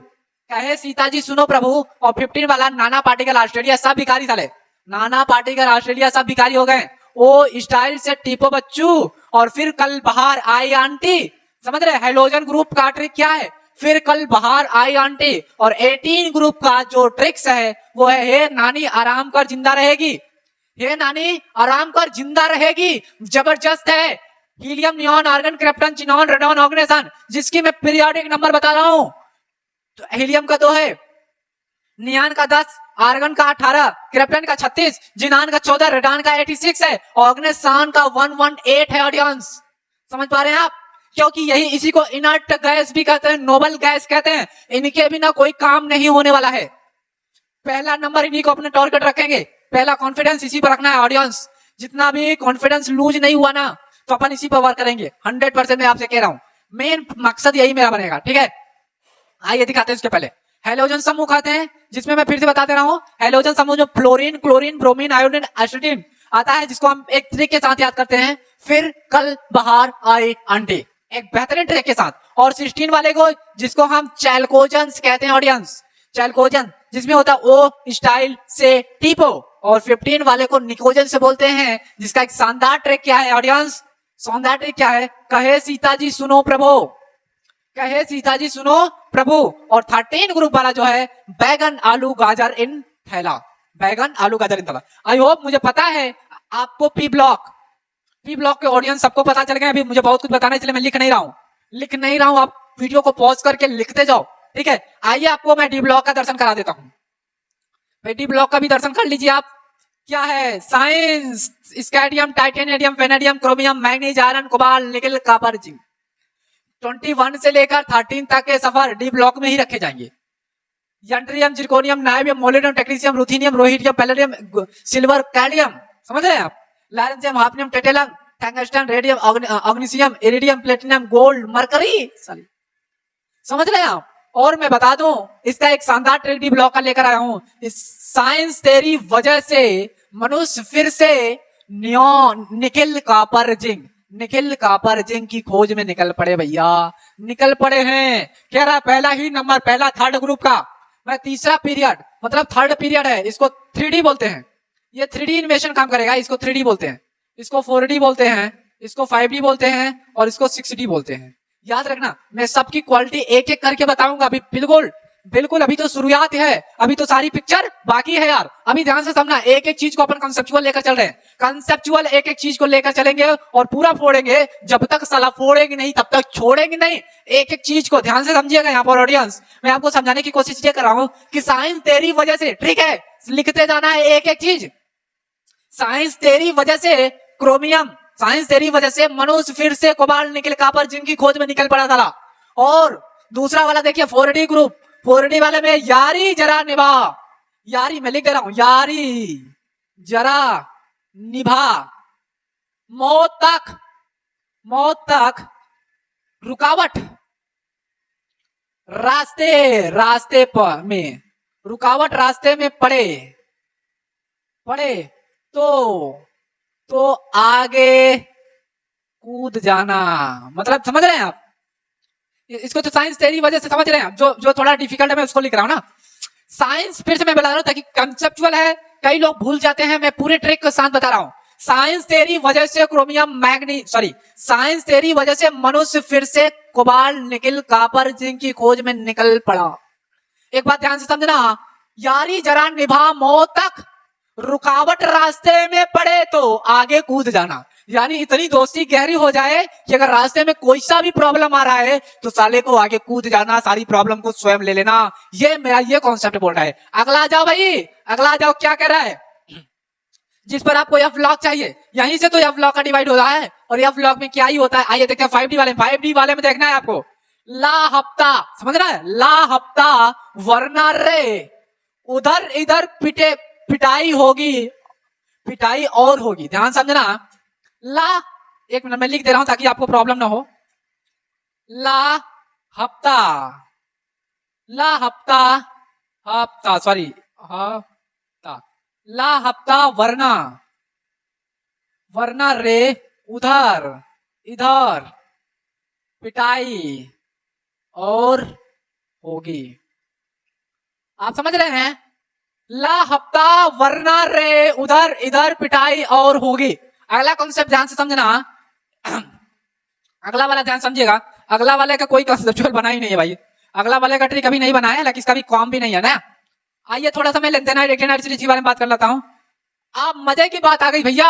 कहे सीता जी सुनो प्रभु, और 15 वाला नाना पार्टिकल ऑस्ट्रेलिया सब भिखारी साले, नाना पार्टिकल ऑस्ट्रेलिया सब भिखारी हो गए, ओ स्टाइल से टीपो बच्चू, और फिर कल बाहर आई आंटी, समझ रहे। हेलोजन ग्रुप का ट्रिक क्या है, फिर कल बाहर आई आंटी, और 18 ग्रुप का जो ट्रिक्स है वो है, हे नानी आराम कर जिंदा रहेगी, हे नानी आराम कर जिंदा रहेगी, जबरदस्त है। Helium neon argon krypton xenon radon organisation, जिसकी मैं पीरियोडिक नंबर बता रहा हूं, तो हीलियम का 2 है, नियॉन का 10, आर्गन का 18, क्रिप्टन का 36, जिनान का 14, रेडॉन का 86 है, ऑर्गेनाइजेशन का 118 है। ऑडियंस समझ पा रहे हैं आप, क्योंकि यही इसी को इनर्ट गैस भी कहते हैं, नोबल गैस कहते हैं, इनके बिना कोई काम नहीं होने वाला है। पहला नंबर इन्हीं को अपने टारगेट रखेंगे, पहला कॉन्फिडेंस इसी पर रखना है। ऑडियंस जितना भी कॉन्फिडेंस लूज नहीं हुआ ना, तो अपन इसी पर वर्क करेंगे 100%, मैं आपसे कह रहा हूं, मेन मकसद यही मेरा बनेगा, ठीक है। आइए दिखाते हैं। इसके पहले हेलोजन समूह कहते हैं, जिसमें मैं फिर से बता दे रहा हूं, हेलोजन समूह जो fluorine chlorine bromine iodine ascidian आता है, जिसको हम एक ट्रिक के साथ याद करते हैं, फिर कल बाहर आई आंटी, एक बेहतरीन ट्रिक के साथ। और 16 वाले को, जिसको हम चैल्कोजन कहते हैं, ऑडियंस चैल्कोजन, जिसमें होता है ओ स्टाइल से टीपो, और 15 वाले को निकोजन से बोलते हैं, जिसका एक शानदार ट्रिक क्या है ऑडियंस, शानदार ट्रिक क्या है, कहे सीता जी सुनो प्रभु, कहे सीता जी सुनो प्रभु। और 13 ग्रुप वाला जो है, बैगन आलू गाजर इन थैला, बैगन आलू गाजर इन थैला। आई होप, मुझे पता है आपको पी ब्लॉक के ऑडियंस सबको पता चल गया। अभी मुझे बहुत कुछ बताना है, इसलिए मैं लिख नहीं रहा हूं, आप वीडियो को पॉज करके लिखते जाओ, ठीक है। आइए आपको मैं डी ब्लॉक का दर्शन करा देता हूं, भाई डी ब्लॉक का भी दर्शन कर लीजिए आप। क्या है, science scandium titanium vanadium chromium manganese iron cobalt nickel copper zinc, 21 से लेकर 13 तक के सफर डी ब्लॉक में ही रखे जाएंगे। Yttrium zirconium niobium molybdenum technetium ruthenium rhodium palladium silver cadmium, समझ रहे हैं आप, lawrencium hafnium tantalum tungsten radium ऑग्नीशियम इरिडियम प्लेटिनम गोल्ड मरकरी, समझ रहे हैं आप। और मैं बता दूं, इसका एक शानदार ट्रिक डी ब्लॉक का लेकर आया हूं। इस साइंस तेरी वजह से मनुष्य फिर से नियॉन निकेल कॉपर जिंक की खोज में निकल पड़े भैया, निकल पड़े हैं। कह रहा पहला ही नंबर, पहला 3rd ग्रुप का, मैं तीसरा पीरियड मतलब 3rd पीरियड है, इसको 3D बोलते हैं, ये 3D इन्वेशन काम करेगा, इसको 3D बोलते हैं, इसको 4D बोलते हैं, इसको 5D बोलते हैं, और इसको 6D बोलते हैं। याद रखना, मैं सबकी क्वालिटी एक एक करके बताऊंगा अभी, बिल्कुल अभी तो शुरुआत है, अभी तो सारी पिक्चर बाकी है यार। अभी ध्यान से समझना, एक एक चीज को अपन कंसेप्चुअल लेकर चल रहे हैं, कंसेप्चुअल एक एक चीज को लेकर चलेंगे और पूरा फोड़ेंगे, जब तक साला फोड़ेंगे नहीं तब तक छोड़ेंगे नहीं। एक एक चीज को ध्यान से समझिएगा। यहाँ पर ऑडियंस, मैं आपको समझाने की कोशिश ये कर रहा हूं कि साइंस तेरी वजह से, ठीक है, लिखते जाना है एक एक चीज। साइंस तेरी वजह से क्रोमियम, साइंस तेरी वजह से मनुष्य फिर से कोबाल्ट निकेल कॉपर जिंक की खोज में निकल पड़ा था। और दूसरा वाला देखिए 4D ग्रुप, 4D वाले में यारी जरा निभा, यारी मैं लिख दे रहा हूं, यारी जरा निभा, मौत तक रुकावट, रास्ते पर में रुकावट, रास्ते में पड़े तो आगे कूद जाना, मतलब समझ रहे हैं आप। इसको तो साइंस तेरी वजह से समझ रहे हैं, जो थोड़ा डिफिकल्ट है मैं उसको लिख रहा हूं ना। साइंस फिर से मैं बता रहा हूं ताकि कंसेप्चुअल है, कई लोग भूल जाते हैं, मैं पूरे ट्रिक के साथ बता रहा हूं। साइंस तेरी वजह से साइंस तेरी वजह से मनुष्य फिर से कोबाल्ट निकेल कॉपर जिंक की खोज में निकल पड़ा। एक बात ध्यान से समझना, यारी जरा निभा मौत तक, रुकावट रास्ते में पड़े तो आगे कूद जाना। यानी इतनी दोस्ती गहरी हो जाए कि अगर रास्ते में कोई सा भी प्रॉब्लम आ रहा है तो साले को आगे कूद जाना, सारी प्रॉब्लम को स्वयं ले लेना। ये मेरा ये कॉन्सेप्ट बोल रहा है। अगला जाओ भाई, अगला जाओ, क्या कह रहा है, जिस पर आपको एफ ब्लॉक चाहिए, यहीं से तो एफ ब्लॉक का डिवाइड हो रहा है। और एफ ब्लॉक में क्या ही होता है, आइए देखते हैं 5D वाले में देखना है आपको। ला हफ्ता, समझ रहा है, ला हफ्ता वरना रे, उधर इधर पिटाई होगी, पिटाई और होगी। ध्यान समझना। ला, एक मिनट में लिख दे रहा हूं ताकि आपको प्रॉब्लम ना हो। ला हफ्ता, ला हफ्ता, हफ्ता सॉरी हफ्ता, ला हफ्ता वरना, वरना रे उधर, इधर पिटाई और होगी। आप समझ रहे हैं? ला हफ्ता वरना रे उधर इधर पिटाई और होगी। अगला कॉन्सेप्ट ध्यान से समझना। अगला वाला ध्यान समझिएगा। अगला वाले का कोई कॉन्सेप्चुअल बना ही नहीं है भाई। अगला वाले का ट्रिक अभी नहीं बनाया है, लेकिन इसका भी कॉम भी नहीं है ना। आइए थोड़ा सा मैं लेंथेनाइड एक्टिनाइड सीरीज के बारे में बात कर लेता हूं। आप मजे की बात आ गई भैया।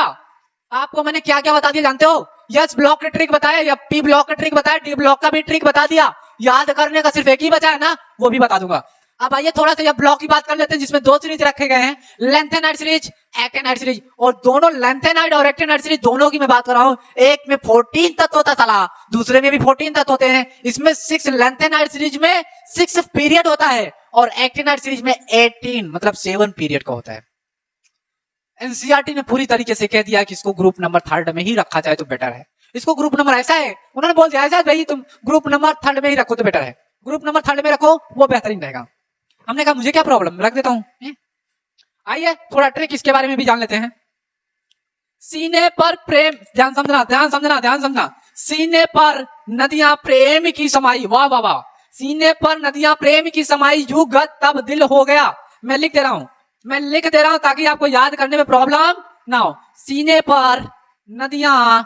आपको मैंने क्या क्या बता दिया जानते हो? यस ब्लॉक का ट्रिक बताया, या पी ब्लॉक का ट्रिक बताया, डी ब्लॉक का भी ट्रिक बता दिया। याद करने का सिर्फ एक ही बचा है ना, वो भी बता दूंगा। अब आइए थोड़ा सा ब्लॉक की बात कर लेते हैं, जिसमें दो सीरीज रखे गए हैं, लेंथेनाइड सीरीज, एक्टिनाइड सीरीज। और दोनों लेंथेनाइड और एक्टिनाइड सीरीज दोनों की मैं बात कर रहा हूं। एक में 14 तत्व होता साला, दूसरे में भी 14 तत्व होते हैं। इसमें 6 लेंथेनाइड सीरीज में 6 पीरियड होता है, और एक्टिनाइड सीरीज में 18 मतलब 7 पीरियड का होता है। एनसीईआरटी ने पूरी तरीके से कह दिया कि इसको ग्रुप नंबर 3 में ही रखा जाए तो बेटर है। इसको ग्रुप नंबर ऐसा है, उन्होंने बोल दिया भाई तुम ग्रुप नंबर 3 में ही रखो तो बेटर है, ग्रुप नंबर 3 में रखो वो बेहतरीन रहेगा। हमने कहा मुझे क्या प्रॉब्लम, रख देता हूं। आइए थोड़ा ट्रिक इसके बारे में भी जान लेते हैं। सीने पर प्रेम, ध्यान समझना ध्यान समझना ध्यान समझना। सीने पर नदियां प्रेम की समाई, वाह वाह वाह। सीने पर नदियां प्रेम की समाई, युगत तब दिल हो गया। मैं लिख दे रहा हूं, मैं लिख दे रहा हूं ताकि आपको याद करने में प्रॉब्लम ना हो। सीने पर नदियां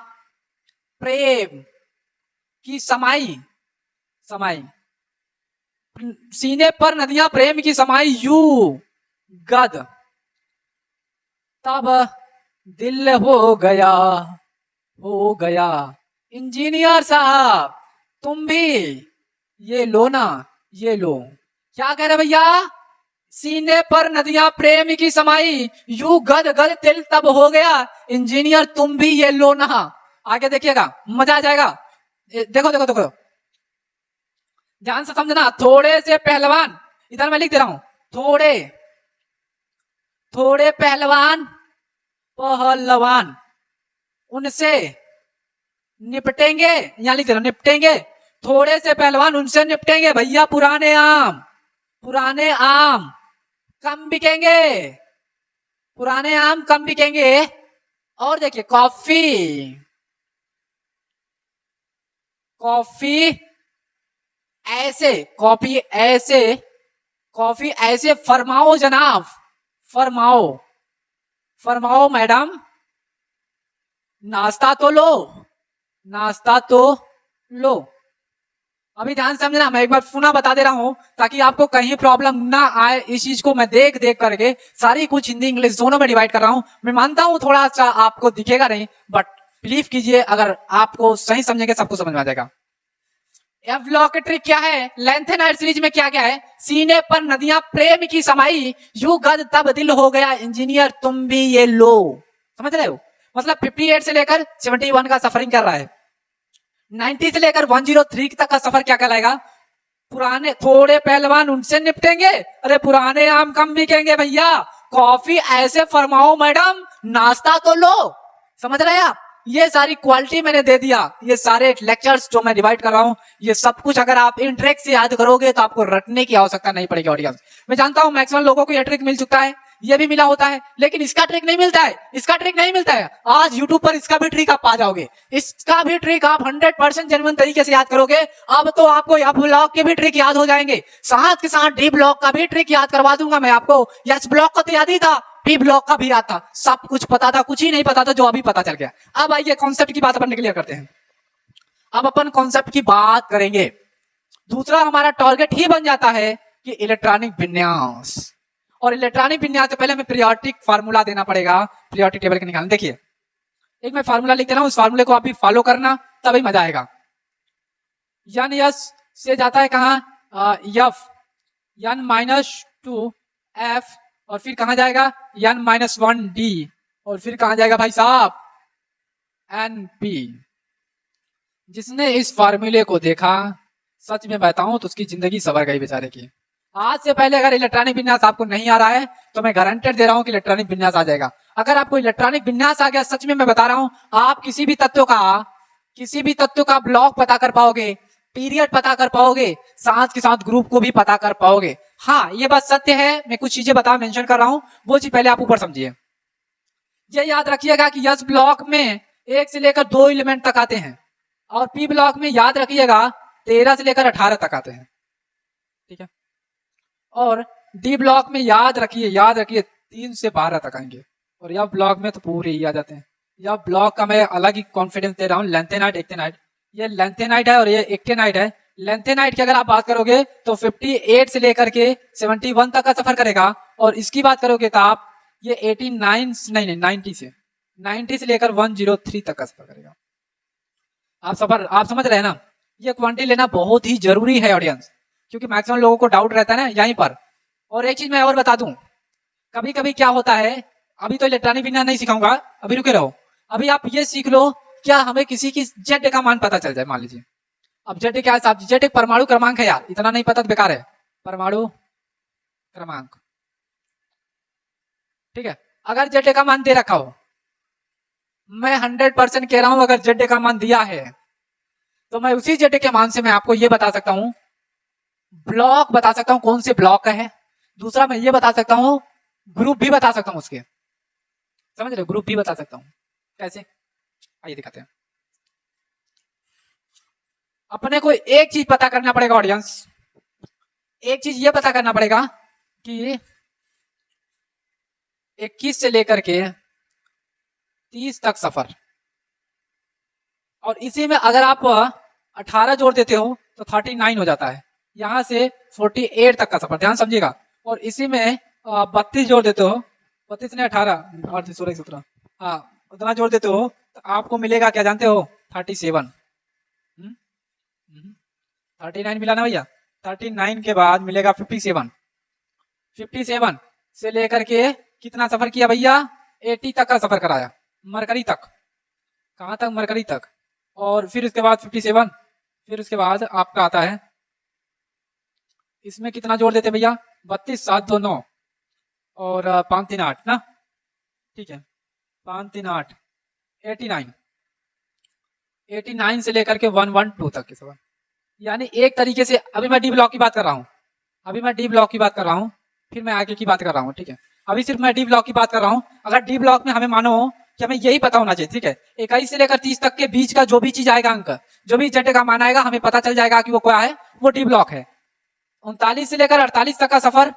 प्रेम की समाई, समाई, सीने पर नदियां प्रेम की समाई, यू गद तब दिल हो गया, हो गया। इंजीनियर साहब तुम भी ये लो ना, ये लो। क्या कह रहे भैया? सीने पर नदियां प्रेम की समाई, यू गद गद दिल तब हो गया। इंजीनियर तुम भी ये लो ना। आगे देखिएगा, मजा आ जाएगा। देखो देखो देखो, ध्यान से समझना। थोड़े से पहलवान, इधर मैं लिख दे रहा हूं, थोड़े थोड़े पहलवान, पहलवान उनसे निपटेंगे, यहां लिख दे रहा हूं, निपटेंगे। थोड़े से पहलवान उनसे निपटेंगे भैया। पुराने आम, पुराने आम कम बिकेंगे, पुराने आम कम बिकेंगे। और देखिए कॉफी, कॉफी ऐसे, कॉफी ऐसे, कॉफी ऐसे फरमाओ जनाब, फरमाओ, फरमाओ मैडम। नाश्ता तो लो, नाश्ता तो लो। अभी ध्यान समझना, मैं एक बार पुनः बता दे रहा हूं ताकि आपको कहीं प्रॉब्लम ना आए। इस चीज को मैं देख देख करके सारी कुछ हिंदी इंग्लिश दोनों में डिवाइड कर रहा हूं। मैं मानता हूं थोड़ा सा आपको दिखेगा नहीं, बट बिलीव कीजिए अगर आपको सही समझेंगे सबको समझ में आ जाएगा। एफ ब्लॉक का ट्रिक क्या है? लेंथेनाइड सीरीज में क्या क्या है? सीने पर नदियां प्रेम की समाई, यू गद तब दिल हो गया। इंजीनियर तुम भी ये लो। समझ रहे हो? मतलब 58 से लेकर 71 का सफरिंग कर रहा है, 90 से लेकर 103 तक का सफर क्या कहलाएगा? पुराने थोड़े पहलवान उनसे निपटेंगे, अरे पुराने आम कम बिकेंगे भैया। कॉफी ऐसे फरमाओ मैडम, नाश्ता तो लो। समझ रहे हैं आप? ये सारी क्वालिटी मैंने दे दिया। ये सारे लेक्चर्स जो मैं डिवाइड कर रहा हूं, ये सब कुछ अगर आप इन ट्रिक से याद करोगे तो आपको रटने की आवश्यकता नहीं पड़ेगी। ऑडियंस, मैं जानता हूं मैक्सिमम लोगों को यह ट्रिक मिल चुका है, ये भी मिला होता है, लेकिन इसका ट्रिक नहीं मिलता है, इसका ट्रिक नहीं मिलता है। आज यूट्यूब पर इसका भी ट्रिक आप पा जाओगे। इसका भी ट्रिक आप 100% जेन्युइन तरीके से याद करोगे। अब तो आपको एफ ब्लॉक के भी ट्रिक याद हो जाएंगे, साथ के साथ डी ब्लॉक का भी ट्रिक याद करवा दूंगा मैं आपको। एस ब्लॉक का तो याद ही था, पी ब्लॉक का भी याद था, सब कुछ पता था, कुछ ही नहीं पता था जो अभी पता चल गया। अब आइए कॉन्सेप्ट की बात अपन क्लियर करते हैं। अब अपन कॉन्सेप्ट की बात करेंगे। दूसरा हमारा टारगेट ही बन जाता है कि इलेक्ट्रॉनिक विन्यास। और इलेक्ट्रॉनिक विन्यास से पहले हमें पीरियोडिक फार्मूला देना पड़ेगा, पीरियोडिक टेबल के निकालना। देखिए एक मैं फार्मूला लिख दे रहा हूं, उस फार्मूले को आप भी फॉलो करना, तभी मजा आएगा। यन यस से जाता है कहां? एफ, यन -2 एफ, और फिर कहां जाएगा? यन -1 डी, और फिर कहां जाएगा भाई साहब? N P. जिसने इस फार्मूले को देखा, सच में बताऊं तो उसकी जिंदगी सवर गई बेचारे की। आज से पहले अगर इलेक्ट्रॉनिक विन्यास आपको नहीं आ रहा है तो मैं गारंटेड दे रहा हूं कि इलेक्ट्रॉनिक विन्यास आ जाएगा। अगर आपको इलेक्ट्रॉनिक विन्यास आ गया, सच में मैं बता रहा हूं, आप किसी भी तत्व का ब्लॉक पता कर पाओगे, पीरियड पता कर पाओगे, साथ के साथ ग्रुप को भी पता कर पाओगे। हाँ, ये बात सत्य है, मैं कुछ चीजें मेंशन कर रहा हूं, वो चीज पहले आप ऊपर समझिए। ये याद रखिएगा कि यस ब्लॉक में 1 से लेकर 2 एलिमेंट तक आते हैं, और पी ब्लॉक में याद रखिएगा 13 से लेकर 18 तक आते हैं, ठीक है। और डी ब्लॉक में याद रखिए 3 से 12 तक आएंगे, और यह ब्लॉक में तो पूरे ही आ जाते हैं। यह ब्लॉक का मैं अलग ही कॉन्फिडेंस दे रहा हूँ। लेंथेनाइट, एक्टेनाइट, ये लेंथेनाइट है और ये एक्टेनाइट है। लेंथेनाइट की अगर आप बात करोगे तो 58 से लेकर के 71 तक का सफर करेगा, और इसकी बात करोगे तो आप ये 90 से लेकर 103 तक का सफर करेगा। आप समझ रहे हैं ना। ये क्वांटिटी लेना बहुत ही जरूरी है ऑडियंस, क्योंकि मैक्सिमम लोगों को डाउट रहता है ना यहीं पर। और एक चीज मैं और बता दूं, कभी कभी क्या होता है, अभी तो इलेक्ट्रॉनिक विज्ञान नहीं सिखाऊंगा, अभी रुके रहो। अभी आप ये सीख लो, क्या हमें किसी की जेड का मान पता चल जाए, मान लीजिए। अब जेड क्या है साहब? जेड एक परमाणु क्रमांक है यार, इतना नहीं पता तो बेकार है। परमाणु क्रमांक, ठीक है। अगर जेड का मान दे रखा हो, मैं 100% कह रहा हूं, अगर जेड का मान दिया है तो मैं उसी जेड के मान से मैं आपको ये बता सकता हूं, ब्लॉक बता सकता हूं कौन से ब्लॉक का है। दूसरा मैं ये बता सकता हूं, ग्रुप भी बता सकता हूं उसके, समझ रहे हो, ग्रुप भी बता सकता हूं। कैसे? आइए दिखाते हैं। अपने को एक चीज पता करना पड़ेगा ऑडियंस, एक चीज ये पता करना पड़ेगा कि 21 से लेकर के 30 तक सफर, और इसी में अगर आप 18 जोड़ देते हो तो 39 हो जाता है। यहां से 48 तक का सफर, ध्यान समझिएगा। और इसी में 32 जोड़ देते हो, 32 ने 18 और 16 17, हाँ उतना जोड़ देते हो तो आपको मिलेगा क्या जानते हो? 37। 39 मिला ना भैया। 39 के बाद मिलेगा 57। 57 से लेकर के कितना सफर किया भैया? 80 तक का सफर कराया, मरकरी तक। कहां तक? मरकरी तक। और फिर उसके बाद 57, फिर उसके बाद आपका आता है, इसमें कितना जोड़ देते भैया? 32, 7 2 9 और 5 3 8 ना, ठीक है। 5 3 8 89 से लेकर के 112 तक के सफर। यानी एक तरीके से, अभी मैं डी ब्लॉक की बात कर रहा हूं, फिर मैं आगे की बात कर रहा हूं, ठीक है। अभी सिर्फ मैं डी ब्लॉक की बात कर रहा हूं। अगर डी ब्लॉक में हमें मानो कि हमें यही पता होना चाहिए, ठीक है, 21 से लेकर 30 तक के बीच का जो भी चीज आएगा, अंक जो भी जेड का मान आएगा, हमें पता चल जाएगा कि वो क्या है, वो डी ब्लॉक है। 39 से लेकर 48 तक का सफर,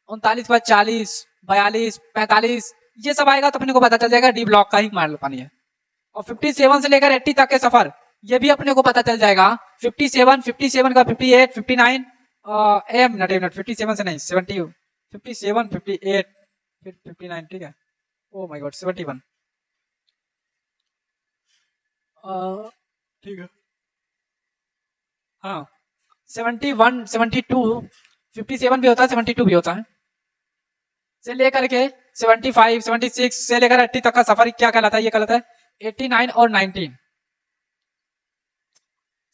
39 के बाद 40 42 45 ये सब आएगा तो अपने को पता चल जाएगा डी ब्लॉक का ही मान पानी है। और 57 से लेकर 80 तक के सफर, ये भी अपने को पता चल जाएगा। 57 का 58 59 मिनट 57 से नहीं 70, 57 58 फिर 59, ठीक है। ओ माय गॉड 71, ठीक है। हाँ 71 72 57 भी होता है, 72 भी होता है, से लेकर के 75 76 से लेकर 80 तक का सफर क्या कहलाता है? ये कहलाता है 89 और 19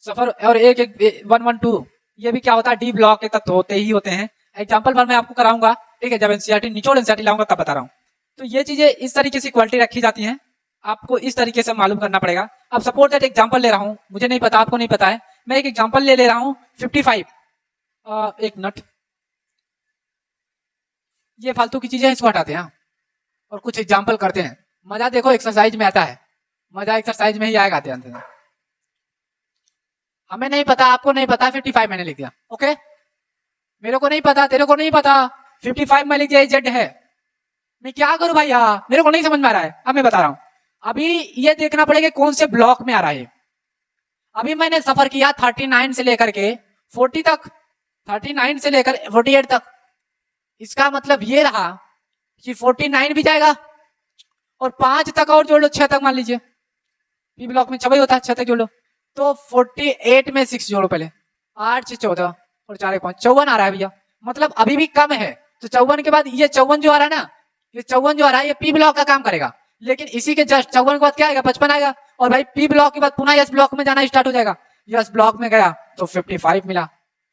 सफर। और एक 112 ये भी क्या होता है? डी ब्लॉक के तत्व होते ही होते हैं। एग्जांपल पर मैं आपको कराऊंगा, ठीक है, जब एनसीईआरटी निचोड़ एनसीईआरटी लाऊंगा तब बता रहा हूं। तो ये चीजें इस तरीके से क्वालिटी रखी जाती हैं, आपको इस तरीके से मालूम करना पड़ेगा। अब सपोर्ट दैट एग्जांपल ले रहा हूं, मुझे नहीं पता, आपको नहीं पता है, मैं एक एग्जांपल ले रहा हूं 55। एक मिनट, ये फालतू की चीजें इसको हटाते हैं और कुछ एग्जांपल करते हैं। मजा देखो एक्सरसाइज में आता है, मजा एक्सरसाइज में ही आएगा ध्यान से। हमें नहीं पता, आपको नहीं पता, 55 मैंने लिख दिया, ओके। मेरे को नहीं पता, तेरे को नहीं पता, 55 में लिख दिया जेड है। मैं क्या करूं भाई? मेरे को नहीं समझ में आ रहा है, अब मैं बता रहा हूं। अभी ये देखना पड़ेगा कौन से ब्लॉक में आ रहा है। अभी मैंने सफर किया 39 से लेकर के 40 तक, 39 से लेकर 48 तक। इसका मतलब ये रहा कि 49 भी जाएगा और 5 तक और जोड़ लो, 6 तक मान लीजिए। बी ब्लॉक में 6 होता है, 6 तक जोड़ लो तो 48 में 6 जोड़ो पहले, 8 से 14 और 4 5 54 आ रहा है भैया। मतलब अभी भी कम है, तो 54 के बाद ये 54 जो आ रहा है ना, ये 54 जो आ रहा है ये पी ब्लॉक का काम करेगा। लेकिन इसी के जस्ट 54 के बाद क्या आएगा? 55 आएगा। और भाई पी ब्लॉक के बाद पुनः यस ब्लॉक में जाना स्टार्ट हो जाएगा। यस ब्लॉक में गया तो 55 मिला,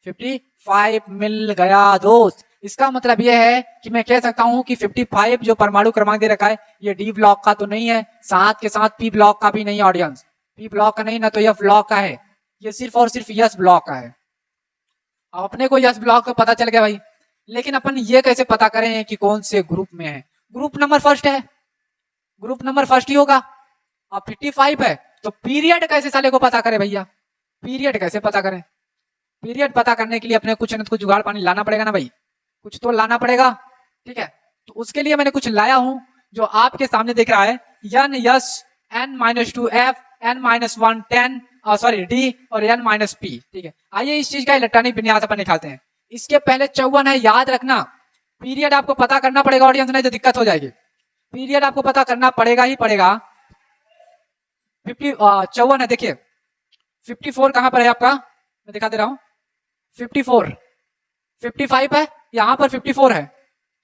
55 मिल गया दोस्त। इसका मतलब ये है कि मैं कह सकता हूं कि 55 जो परमाणु क्रमांक दे रखा है ये डी ब्लॉक का तो नहीं है, साथ के साथ पी ब्लॉक का भी नहीं है ऑडियंस। पी ब्लॉक का नहीं ना तो एफ ब्लॉक का है, ये सिर्फ और सिर्फ यस ब्लॉक का है। अब अपने को यस ब्लॉक का पता चल गया भाई, लेकिन अपन ये कैसे पता करें कि कौन से ग्रुप में है? ग्रुप नंबर फर्स्ट है, ग्रुप नंबर फर्स्ट ही होगा। अब 55 है तो पीरियड कैसे साले को पता करें भैया? पीरियड कैसे पता करें? पीरियड पता करने के लिए अपने कुछ न कुछ जुगाड़ पानी लाना पड़ेगा ना भाई, कुछ तो लाना पड़ेगा, ठीक है। तो उसके लिए मैंने कुछ लाया हूं जो आपके सामने दिख रहा है, n yes n-2 f n-1 10 sorry D और n-p, ठीक है। आइए इस चीज का इलेक्ट्रॉनिक विन्यास अपन निकालते हैं। इसके पहले 54 है, याद रखना पीरियड आपको पता करना पड़ेगा ऑडियंस, नहीं तो दिक्कत हो जाएगी। पीरियड आपको पता करना पड़ेगा ही पड़ेगा। 54 है, देखिए 54 कहां पर है आपका, मैं दिखा दे रहा हूं। 54 55 है, यहां पर 54 है,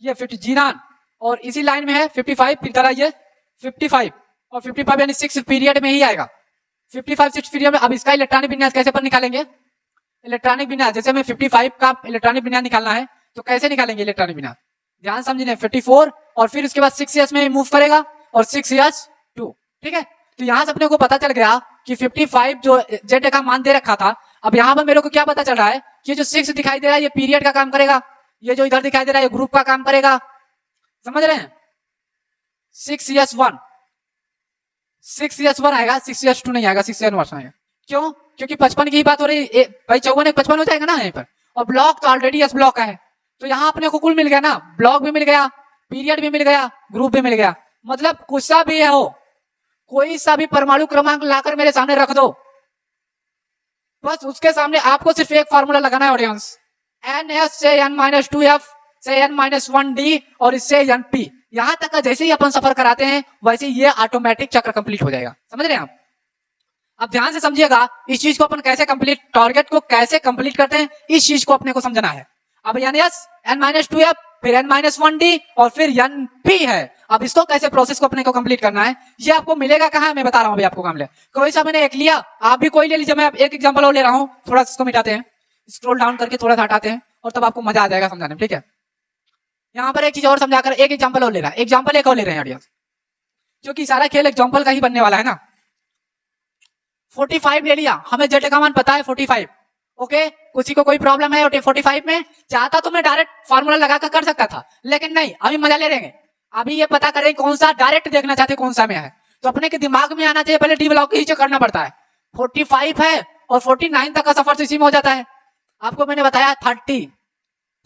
ये 50 जीनान और इसी लाइन में है 55, फिर तरह ये 55 और 55 यानी 6 पीरियड में ही आएगा। 55 6 पीरियड में। अब इसका इलेक्ट्रॉनिक विन्यास कैसे पर निकालेंगे? इलेक्ट्रॉनिक विन्यास जैसे हमें 55 का इलेक्ट्रॉनिक विन्यास निकालना है तो कैसे निकालेंगे इलेक्ट्रॉनिक विन्यास? ध्यान समझिए, 54 और फिर उसके बाद 6s में मूव करेगा और 6s 2, ठीक है। तो यहां से अपने को पता चल गया कि 55 जो जेड का मान दे रखा था, अब यहां पर मेरे को क्या पता चल रहा है कि जो 6 दिखाई दे रहा है ये पीरियड का काम करेगा, ये जो इधर दिखाई दे रहा है ये ग्रुप का काम करेगा, समझ रहे हैं। 6s1 आएगा, 6s2 नहीं आएगा, 6s1 आएगा। क्यों? क्योंकि 55 की बात हो रही है भाई, 54 55 हो जाएगा ना यहीं पर, और ब्लॉक तो ऑलरेडी एस ब्लॉक का है, तो यहाँ अपने को कुल मिल गया ना, ब्लॉक भी मिल गया, पीरियड भी मिल गया, ग्रुप भी मिल गया। मतलब कुछ सा भी हो, कोई सा भी परमाणु क्रमांक लाकर मेरे सामने रख दो, बस उसके सामने आपको सिर्फ एक फार्मूला लगाना है ऑडियंस, NS से n-2f से n-1d और इससे np। यहां तक का जैसे ही अपन सफर कराते हैं वैसे ये ऑटोमेटिक चक्र कंप्लीट हो जाएगा, समझ रहे हैं आप। अब ध्यान से समझिएगा इस चीज को अपन कैसे कंप्लीट, टारगेट को कैसे कंप्लीट करते हैं, इस चीज को अपने को समझना है। अब NS n-2f फिर n-1d और फिर np है। अब इसको कैसे प्रोसेस को अपने को कंप्लीट करना है, ये आपको मिलेगा कहां, मैं बता रहा हूं अभी आपको। काम ले कोई सा मैंने एक लिया, आप भी कोई ले लीजिए, मैं एक एग्जांपल और ले रहा हूं, थोड़ा इसको मिटाते हैं, स्क्रॉल डाउन करके थोड़ा सा हटाते हैं और तब आपको मजा आ जाएगा समझाने में, ठीक है। यहाँ पर एक चीज और समझाकर एक एग्जांपल और ले रहा है, एग्जांपल एक और ले रहे हैं ऑडियंस, क्योंकि सारा खेल एग्जांपल का ही बनने वाला है ना। 45 ले लिया, हमें जेड का मान पता है 45, ओके। किसी को कोई प्रॉब्लम है 45 में, चाहता तो मैं डायरेक्ट फार्मूला लगाकर कर सकता था, लेकिन नहीं, अभी मजा ले लेंगे। अभी ये पता करें कौन सा डायरेक्ट देखना चाहते कौन सा में है, तो अपने के दिमाग में आना चाहिए पहले डी ब्लॉक ही करना पड़ता है। 45 है और 49 तक का सफर तो इसी में हो जाता है। आपको मैंने बताया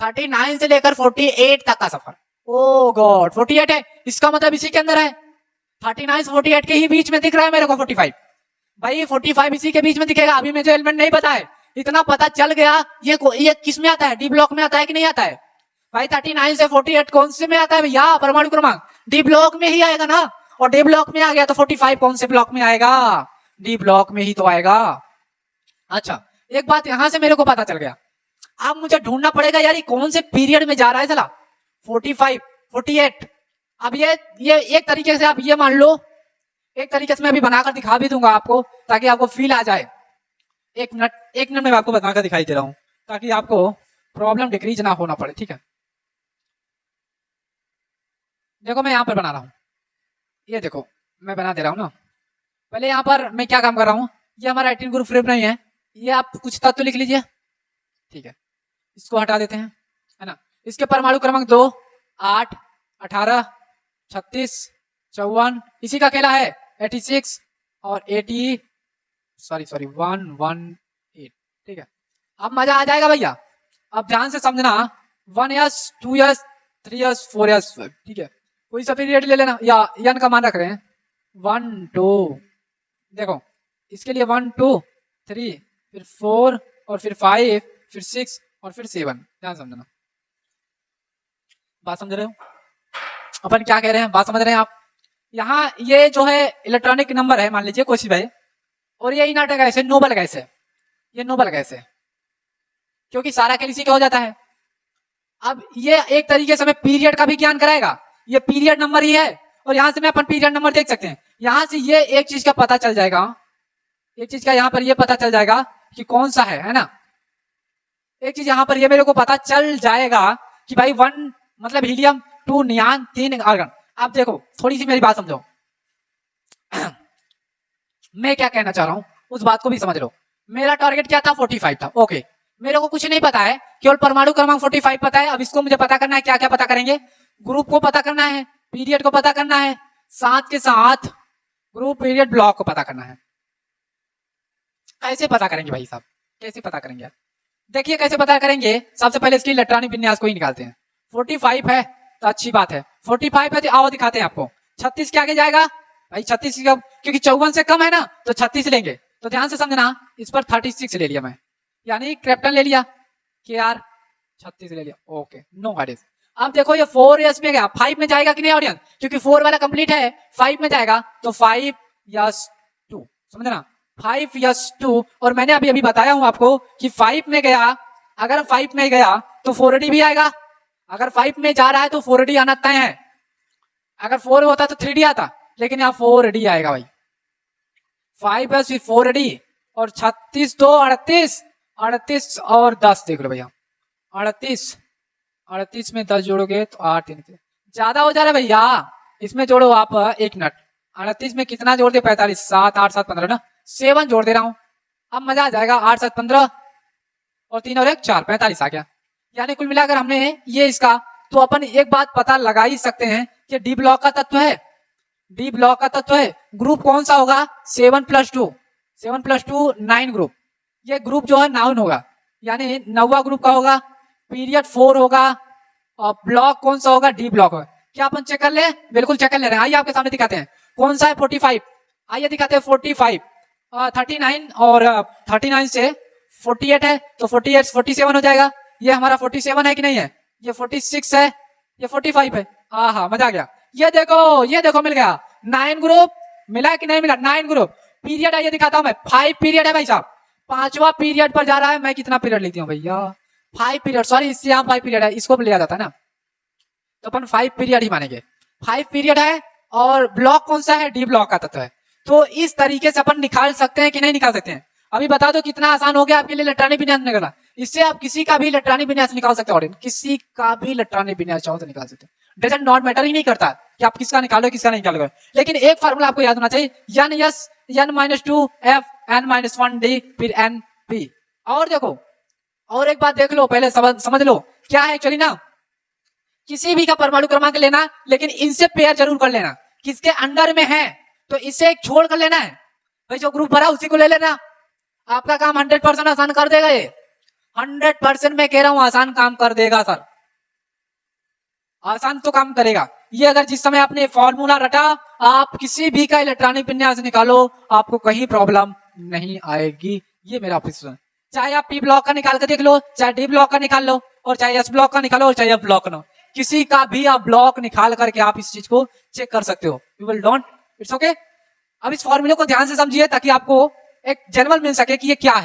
39 से लेकर 48 तक का सफर, ओ गॉड 48 है, इसका मतलब इसी के अंदर है। 39 से 48 के ही बीच में दिख रहा है मेरे को 45, भाई 45 इसी के बीच में दिखेगा। अभी मुझे एलिमेंट नहीं पता है, इतना पता चल गया ये किस में आता है, डी ब्लॉक में आता है कि नहीं आता है भाई। 39 से 48 कौन से में आता है भैया, परमाणु क्रमांक डी ब्लॉक में ही आएगा ना, और डी ब्लॉक में आ गया तो 45 कौन से ब्लॉक में आएगा, डी ब्लॉक में ही तो आएगा। अच्छा एक बात यहां से मेरे को पता चल गया, अब मुझे ढूंढना पड़ेगा यार ये कौन से पीरियड में जा रहा है साला, 45 48। अब ये एक तरीके से आप ये मान लो, एक तरीके से मैं अभी बनाकर दिखा भी दूंगा आपको ताकि आपको फील आ जाए। एक मिनट में आपको बनाकर दिखाई दे रहा हूं ताकि आपको प्रॉब्लम डिक्रीज ना होना पड़े, ठीक है। देखो मैं यहां पर बना रहा हूं, ये देखो मैं बना दे रहा हूं ना। पहले यहां पर मैं क्या काम कर रहा हूं, ये हमारा 18 ग्रुप फ्रेम नहीं है, ये आप कुछ तत्व लिख लीजिए, ठीक है। इसको हटा देते हैं, है ना। इसके परमाणु क्रमांक 2 8 18 36 54, इसी का अकेला है 86 और 118, ठीक है। अब मजा आ जाएगा भैया। अब ध्यान से समझना, 1s 2s 3s 4s, ठीक है। कोई सा पीरियड ले लेना या n का मान रख रहे हैं 1 2, देखो इसके लिए 1 2 3 फिर 4 और फिर 5 फिर 6 और फिर 7, ध्यान समझना। बात समझ रहे हो अपन क्या कह रहे हैं, बात समझ रहे हैं आप। यहाँ ये जो है इलेक्ट्रॉनिक नंबर है, मान लीजिए कोशिश भाई, और ये इनर्ट गैस है, नोबल गैस है, ये नोबल गैस है क्योंकि सारा खेल इसी का हो जाता है। अब ये एक तरीके से हमें पीरियड का भी ज्ञान कराएगा, ये पीरियड नंबर ही है, और यहां से मैं अपन पीरियड नंबर देख सकते हैं। यहां से ये एक चीज का पता चल जाएगा, एक चीज का यहाँ पर ये पता चल जाएगा कि कौन सा है ना। एक चीज यहाँ पर ये मेरे को पता चल जाएगा कि भाई 1 मतलब हीलियम, 2 नियान, 3 आर्गन। आप देखो थोड़ी सी मेरी बात समझो। मैं क्या कहना चाह रहा हूं उस बात को भी समझ लो। मेरा टारगेट क्या था? 45 था। ओके, मेरे को कुछ नहीं पता है, केवल परमाणु क्रमांक 45 पता है। अब इसको मुझे पता करना है, क्या क्या पता करेंगे? ग्रुप को पता करना है, पीरियड को पता करना है, साथ के साथ ग्रुप पीरियड ब्लॉक को पता करना है। कैसे पता करेंगे भाई साहब, कैसे पता करेंगे? देखिए कैसे पता करेंगे। सबसे पहले इसकी इलेक्ट्रॉनिक विन्यास को ही निकालते हैं। 45 है तो अच्छी बात है, 45 है तो आओ दिखाते हैं आपको। 36 के आगे जाएगा भाई, 36 क्योंकि 54 से कम है ना तो 36 लेंगे। तो ध्यान से समझना, इस पर 36 ले लिया मैं, यानी क्रिप्टन ले लिया कि यार 36 ले लिया। Okay, no guidance. अब देखो ये 4s में गया, 5 में जाएगा कि नहीं ऑडियंस? क्योंकि 4 वाला कंप्लीट है, 5 में जाएगा तो 5s2, समझना 5s2। और मैंने अभी अभी बताया हूं आपको कि 5 में गया, अगर 5 में गया तो 4d भी आएगा। अगर 5 में जा रहा है तो 4d आना तय है। अगर 4 होता तो 3d आता, लेकिन यहाँ 4d आएगा भाई। 5s 4d और 36 2 38, 38 और 10 देख लो भैया, 38 में 10 जोड़ोगे तो 8 ज्यादा हो जा रहा है भैया। इसमें जोड़ो आप 1 मिनट, 38 में कितना जोड़ दे? 45, 7 8 7 15 ना, 7 जोड़ दे रहा हूं। अब मजा आ जाएगा। 8 7 15 और 3 और 1 4, 45 आ गया। यानी कुल मिलाकर हमने ये इसका, तो अपन एक बात पता लगा ही सकते हैं कि डी ब्लॉक का तत्व है, डी ब्लॉक का तत्व है। ग्रुप कौन सा होगा? 7 + 2, 7 + 2 9 ग्रुप। ये ग्रुप जो है नाउन होगा, यानी 9वां ग्रुप का होगा। पीरियड 4 होगा और ब्लॉक कौन सा होगा? डी ब्लॉक होगा। क्या अपन चेक कर ले? बिल्कुल चेक कर ले रहे हैं। आइए आपके सामने दिखाते हैं कौन सा है 45। आइए दिखाते हैं 45, 39 और 39 से 48 है तो 48 47 हो जाएगा। ये हमारा 47 है कि नहीं है? ये 46 है, ये 45 है। हाँ मजा आ गया। ये देखो मिल गया 9 ग्रुप। मिला कि नहीं मिला? 9 ग्रुप। पीरियड आइए दिखाता हूं मैं, 5 पीरियड है भाई साहब, 5वां पीरियड पर जा रहा है। मैं कितना पीरियड लेती हूँ भैया? 5 पीरियड, सॉरी इससे यहाँ 5 पीरियड है, इसको लिया जाता है ना, तो अपन 5 पीरियड ही मानेंगे। 5 पीरियड है और ब्लॉक कौन सा है? डी ब्लॉक का तत्व है। तो इस तरीके से अपन निकाल सकते हैं कि नहीं निकाल सकते हैं? अभी बता दो कितना आसान हो गया आपके लिए इलेक्ट्रॉनिक विन्यास निकालना। इससे आप किसी का भी इलेक्ट्रॉनिक विन्यास निकाल सकते हो, किसी का भी इलेक्ट्रॉनिक विन्यास चाहो तो निकाल सकते हो। डजंट नॉट मैटर, ही नहीं करता कि आप किसका निकालो किसका नहीं निकालोगे। लेकिन एक फार्मूला आपको याद होना चाहिए, n-2 f n-1d फिर np। और देखो, और एक बात देख लो, पहले समझ लो क्या है एक्चुअली ना। किसी भी का परमाणु क्रमांक लेना, लेकिन इनसे पेयर जरूर कर लेना। किसके अंडर में है तो इससे एक छोड़ कर लेना है भाई, जो ग्रुप भरा उसी को ले लेना। आपका काम 100% आसान कर देगा ये, 100% मैं कह रहा हूं आसान काम कर देगा सर, आसान तो काम करेगा ये। अगर जिस समय आपने फॉर्मूला रटा, आप किसी भी का इलेक्ट्रॉनिक विन्यास निकालो, आपको कहीं प्रॉब्लम नहीं आएगी। ये मेरा ऑफिस है। चाहे आप पी ब्लॉक का निकाल कर देख लो, चाहे डी ब्लॉक का निकाल लो, और चाहे एस ब्लॉक का निकालो, और चाहे एफ ब्लॉक का, किसी का भी आप ब्लॉक निकाल करके आप इस चीज को चेक कर सकते हो। You will don't, it's okay. अब इस फॉर्मूले को ध्यान से समझिए ताकि आपको एक जनरल मिल सके कि ये क्या है।